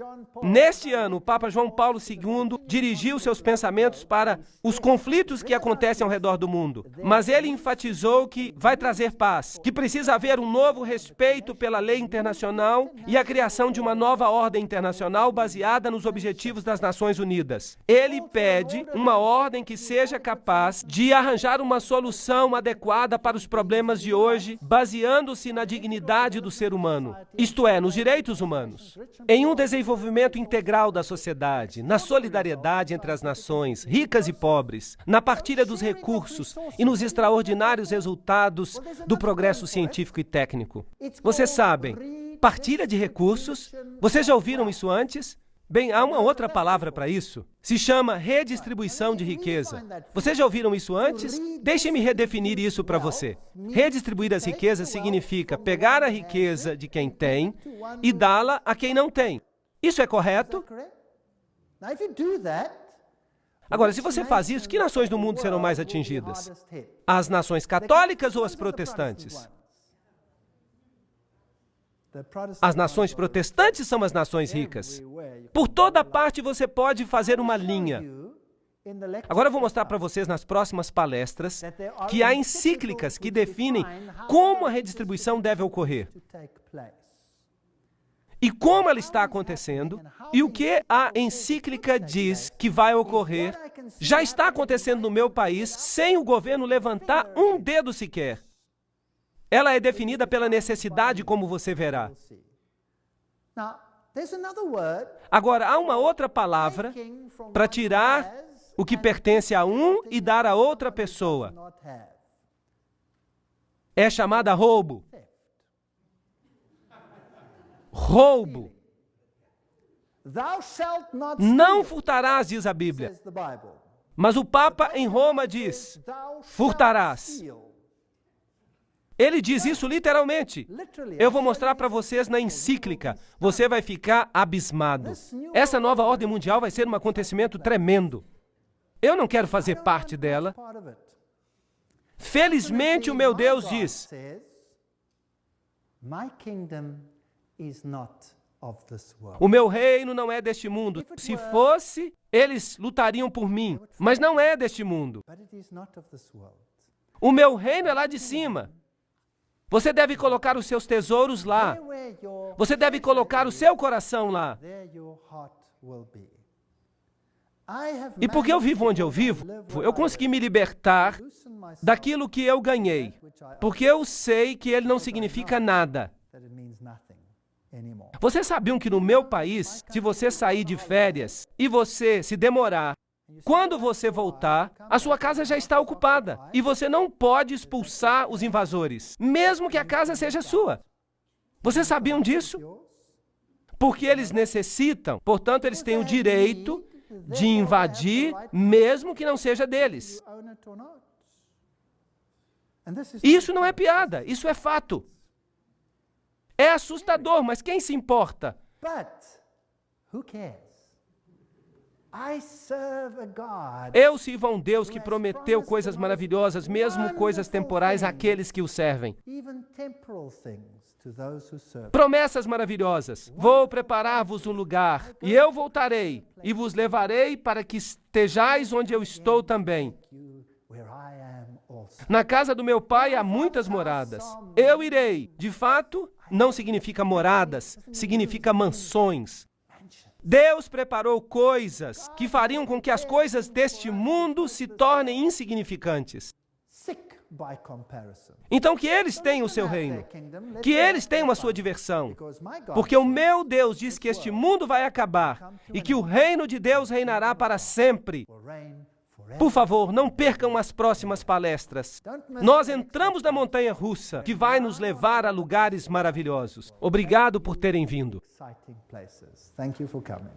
Neste ano, o Papa João Paulo II dirigiu seus pensamentos para os conflitos que acontecem ao redor do mundo. Mas ele enfatizou que vai trazer paz, que precisa haver um novo respeito pela lei internacional e a criação de uma nova ordem internacional baseada nos objetivos das Nações Unidas. Ele pede uma ordem que seja capaz de arranjar uma solução adequada para os problemas de hoje, baseando-se na dignidade do ser humano, isto é, nos direitos humanos. Em um desenvolvimento integral da sociedade, na solidariedade entre as nações, ricas e pobres, na partilha dos recursos e nos extraordinários resultados do progresso científico e técnico. Vocês sabem, partilha de recursos, vocês já ouviram isso antes? Bem, há uma outra palavra para isso. Se chama redistribuição de riqueza. Vocês já ouviram isso antes? Deixem-me redefinir isso para você. Redistribuir as riquezas significa pegar a riqueza de quem tem e dá-la a quem não tem. Isso é correto? Agora, se você faz isso, que nações do mundo serão mais atingidas? As nações católicas ou as protestantes? As nações protestantes são as nações ricas. Por toda parte você pode fazer uma linha. Agora eu vou mostrar para vocês nas próximas palestras que há encíclicas que definem como a redistribuição deve ocorrer. E como ela está acontecendo, e o que a encíclica diz que vai ocorrer, já está acontecendo no meu país sem o governo levantar um dedo sequer. Ela é definida pela necessidade, como você verá. Agora, há uma outra palavra para tirar o que pertence a um e dar a outra pessoa. É chamada roubo. Roubo. Não furtarás, diz a Bíblia. Mas o Papa em Roma diz, furtarás. Ele diz isso literalmente. Eu vou mostrar para vocês na encíclica. Você vai ficar abismado. Essa nova ordem mundial vai ser um acontecimento tremendo. Eu não quero fazer parte dela. Felizmente, o meu Deus diz, o meu reino não é deste mundo. Se fosse, eles lutariam por mim. Mas não é deste mundo. O meu reino é lá de cima. Você deve colocar os seus tesouros lá. Você deve colocar o seu coração lá. E porque eu vivo onde eu vivo, eu consegui me libertar daquilo que eu ganhei. Porque eu sei que ele não significa nada. Vocês sabiam que no meu país, se você sair de férias e você se demorar, quando você voltar, a sua casa já está ocupada e você não pode expulsar os invasores, mesmo que a casa seja sua. Vocês sabiam disso? Porque eles necessitam, portanto, eles têm o direito de invadir, mesmo que não seja deles. Isso não é piada, isso é fato. É assustador, mas quem se importa? Eu sirvo a um Deus que prometeu coisas maravilhosas, mesmo coisas temporais, àqueles que o servem. Promessas maravilhosas. Vou preparar-vos um lugar, e eu voltarei, e vos levarei para que estejais onde eu estou também. Na casa do meu pai há muitas moradas. Eu irei. De fato, não significa moradas, significa mansões. Deus preparou coisas que fariam com que as coisas deste mundo se tornem insignificantes. Então, que eles tenham o seu reino, que eles tenham a sua diversão, porque o meu Deus diz que este mundo vai acabar e que o reino de Deus reinará para sempre. Por favor, não percam as próximas palestras. Nós entramos na montanha russa, que vai nos levar a lugares maravilhosos. Obrigado por terem vindo. Thank you for coming.